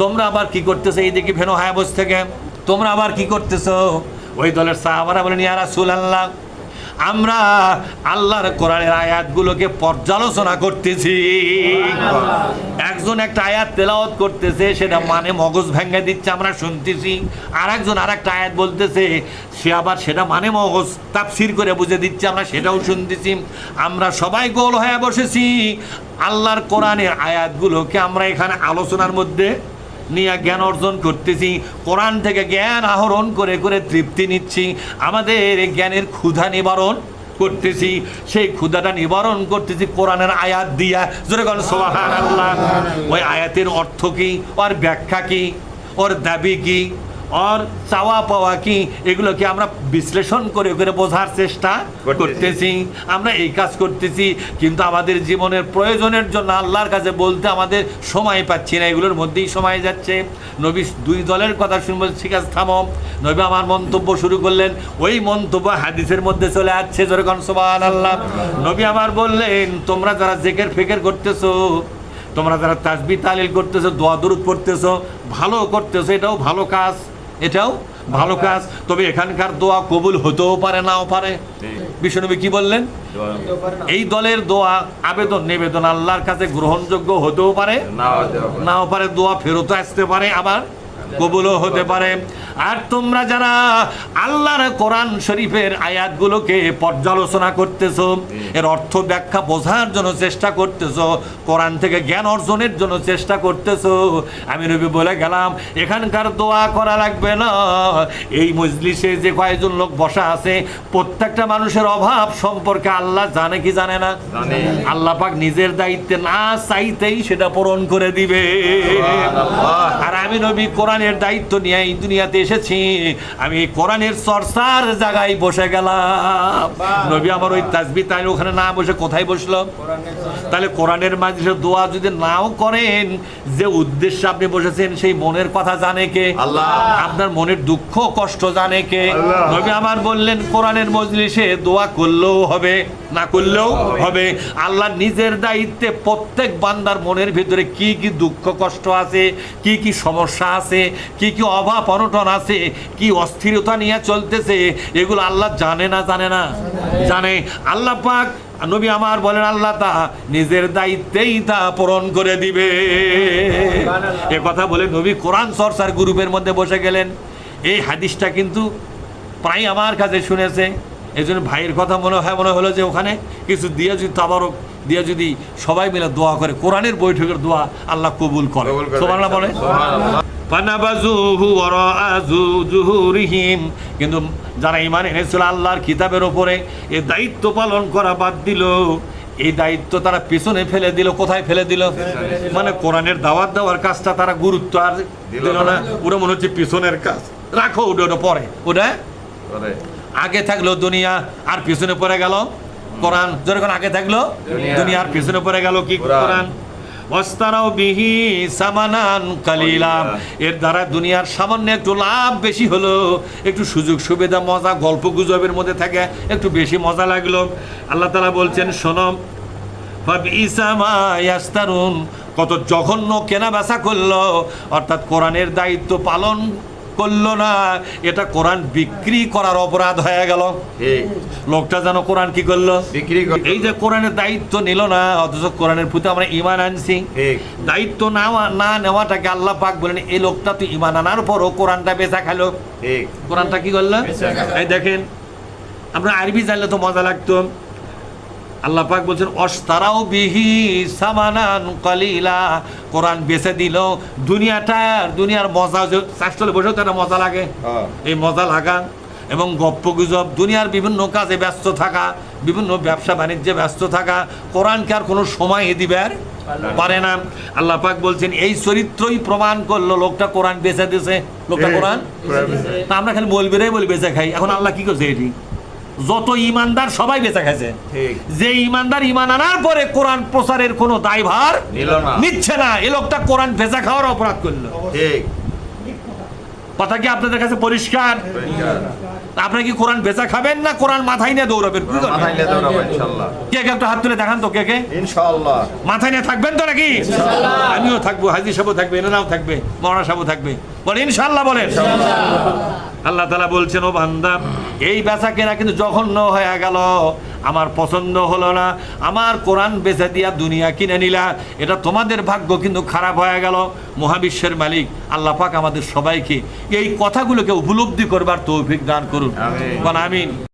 তোমরা আবার কি করতেছো? এই দেখি ভেনো হায় বসে থেকে তোমরা আবার কি করতেছো? ওই দলের সাহাবারা বলেন, ইয়া রাসূলুল্লাহ, আমরা আল্লাহর কোরআনের আয়াতগুলোকে পর্যালোচনা করতেছি। একজন একটা আয়াত তেলাওয়াত করতেছে, সেটা মানে মগজ ভেঙে দিচ্ছে, আমরা শুনতেছি। আর একজন আর একটা আয়াত বলতেছে, সে আবার সেটা মানে মগজ তাফসীর করে বুঝে দিচ্ছে, আমরা সেটাও শুনতেছি। আমরা সবাই গোল হয়ে বসেছি, আল্লাহর কোরআনের আয়াতগুলোকে আমরা এখানে আলোচনার মধ্যে নিয়ে জ্ঞান অর্জন করতেছি। কোরআন থেকে জ্ঞান আহরণ করে করে তৃপ্তি নিচ্ছি, আমাদের জ্ঞানের ক্ষুধা নিবারণ করতেছি। সেই ক্ষুধাটা নিবারণ করতেছি কোরআনের আয়াত দিয়া। জোরে বলেন সুবহানাল্লাহ। ওই আয়াতের অর্থ কি, ওর ব্যাখ্যা কি, ওর দাবি কি, ওর চাওয়া পাওয়া কি, এগুলোকে আমরা বিশ্লেষণ করে করে বোঝার চেষ্টা করতেছি। আমরা এই কাজ করতেছি, কিন্তু আমাদের জীবনের প্রয়োজনের জন্য আল্লাহর কাছে বলতে আমাদের সময় পাচ্ছি না, এগুলোর মধ্যেই সময় যাচ্ছে। নবী 2 দলের কথা শুনবো, ঠিক আছে থামো। নবী আমার মন্তব্য শুরু করলেন, ওই মন্তব্য হাদিসের মধ্যে চলে আসছে। জোরে কোন সুবহানাল্লাহ। নবী আমার বললেন, তোমরা যারা জিকির ফিকির করতেছো, তোমরা যারা তাসবিহ তাহলিল করতেছো, দোয়া দুরূদ পড়তেছো, ভালো করতেছো, এটাও ভালো কাজ, এটাও ভালো কাজ। তবে এখানকার দোয়া কবুল হতেও পারে, নাও পারে। বিশ্বনবী কি বললেন? এই দলের দোয়া, আবেদন নিবেদন আল্লাহর কাছে গ্রহণযোগ্য হতেও পারে, নাও পারে। দোয়া ফেরত আসতে পারে, আবার কবুলও হতে পারে। আর তোমরা যারা আল্লাহর কোরআন শরীফের আয়াতগুলোকে পর্যালোচনা করতেছো, এর অর্থ ব্যাখ্যা বোঝার জন্য চেষ্টা করতেছো, কোরআন থেকে জ্ঞান অর্জনের জন্য চেষ্টা করতেছো, আমি নবী বলে গেলাম এখানকার দোয়া করা লাগবে না। এই মজলিসে যে কয়েকজন লোক বসা আছে, প্রত্যেকটা মানুষের অভাব সম্পর্কে আল্লাহ জানে কি জানে না? আল্লাহ পাক নিজের দায়িত্বে না চাইতেই সেটা পূরণ করে দিবে। আর আমি নবী কোরআন কোরআনের দায়িত্ব নিয়ে এই দুনিয়াতে এসেছি, আমি এই কোরআনের চর্চার জায়গায় বসে গেলাম। নবী আমার ওই তাসবিহ তাই ওখানে না বসে কোথায় বসলো? তাহলে কোরআনের মাঝে দোয়া যদি নাও করেন, যে উদ্দেশ্যে আপনি বসেছেন সেই মনের কথা জানে কে? আল্লাহ। আপনার মনের দুঃখ কষ্ট জানে কে? আল্লাহ। নবী আমার বললেন কোরআনের মজলিসে দোয়া করলেও হবে, না করলেও হবে। আল্লাহ নিজের দায়িত্বে প্রত্যেক বান্দার মনের ভিতরে কি কি দুঃখ কষ্ট আছে, কি কি সমস্যা আছে, কি কি অভাব অনটন আছে, কি অস্থিরতা নিয়ে চলতেছে, এগুলো আল্লাহ জানে না জানে না? জানে। আল্লাহ পাক নবী আমার বলেন আল্লাহ তা নিজের দায়িত্বেই তা পূরণ করে দিবে। এ কথা বলে নবী কোরআন চর্চার গ্রুপের মধ্যে বসে গেলেন। এই হাদিসটা কিন্তু প্রায় আমার কাছে শুনেছে, এই জন্য ভাইয়ের কথা মনে হলো যে ওখানে কিছু দিয়ে যদি তাবারক দিয়ে যদি সবাই মিলে দোয়া করে, কোরআনের বৈঠকের দোয়া আল্লাহ কবুল করে। সুবহানাল্লাহ বলে। ফানাবাযুহু ওয়ারাআ যুহুরিহিম, কিন্তু যারা ঈমান এনেছিল আল্লাহর কিতাবের উপরে, এই দায়িত্ব পালন করা বাদ দিল, এই দায়িত্ব তারা পিছনে ফেলে দিল। কোথায় ফেলে দিল? মানে কোরআনের দাওয়াত দেওয়ার কাজটা তারা গুরুত্ব আর দিল না। ওরা মনে হচ্ছে পিছনের কাজ, রাখো ওটা পরে, ওটা আগে থাকলো দুনিয়া আর পিছনে পড়ে গেল কোরআন। যখন আগে থাকলো দুনিয়া আর পিছনে পড়ে গেল কি? কোরআন। ওয়াস্তারাউ বিহি সামানান কালিলা, এর দ্বারা দুনিয়ার সামান্য একটু লাভ বেশি হলো, একটু সুযোগ সুবিধা মজা গল্প গুজবের মধ্যে থাকে একটু বেশি মজা লাগলো। আল্লাহ তাআলা বলছেন শোনো, ফাবিইসা মা ইয়াস্তারুন, কত জঘন্য কেনা বেচা করলো, অর্থাৎ কোরআনের দায়িত্ব পালন করলো না, এটা কোরআন বিক্রি করার অপরাধ হয়ে গেল। লোকটা যেন কোরআন কি করলো? বিক্রি করলো। এই যে কোরআনের দায়িত্ব নিল না, অথচ কোরআনের প্রতি আমরা ঈমান আনছি। দায়িত্ব না নেওয়াটাকে আল্লাহ পাক বলেন এই লোকটা তুই ঈমান আনার পরও কোরআনটা বেচা খালো। কোরআনটা কি করলো? এই দেখেন, আমরা আরবি জানলে তো মজা লাগতো। আল্লাহ পাক বলছেন অস্তারাও বিহি সামানান কালিলা, কোরআন বেচে দিল। দুনিয়ার মজা চাষতলে বসেও তারা মজা লাগে, এই মজা লাগা এবং গপ্প গুজব, দুনিয়ার বিভিন্ন কাজে ব্যস্ত থাকা, বিভিন্ন ব্যবসা বাণিজ্যে ব্যস্ত থাকা, কোরআনকে আর কোনো সময় দিবে পারে না। আল্লাহ পাক বলছেন এই চরিত্রই প্রমাণ করলো লোকটা কোরআন বেচে দিয়েছে। লোকটা কোরআন, তা আমরা খালি বলবি বেচে খাই। এখন আল্লাহ কি করছে? এটি যত ইমানদার সবাই বেচা খাইছে। যে ইমানদার ঈমান আনার পরে কোরআন প্রচারের কোনো দায়ভার নিচ্ছে না, এই লোকটা কোরআন বেচা খাওয়ার অপরাধ করলো। কথা কি আপনাদের কাছে পরিষ্কার? আপনারা কি কোরআন বেচা খাবেন না কোরআন মাথায় নিয়ে দৌড়াবেন? কে কে একটা হাত তুলে দেখান তো, কে কে ইনশাআল্লাহ মাথায় নিয়ে থাকবেন তো নাকি? আমিও থাকবো, হাজী সাহেবও থাকবে, এনারাও থাকবে, মৌলানা সাহেবও থাকবে। বলে ইনশাআল্লাহ বলেন। আল্লাহ তাআলা বলছেন ও বান্দা, এই বেচা কেনা কিন্তু জঘন্য হয়ে গেল, আমার পছন্দ হলো না, আমার কোরআন বেচে দিয়া দুনিয়া কিনে নিলা, এটা তোমাদের ভাগ্য কিন্তু খারাপ হয়ে গেল। মহাবিশ্বের মালিক আল্লাহ পাক আমাদের সবাইকে এই কথাগুলোকে উপলব্ধি করবার তৌফিক দান করুন। আমিন।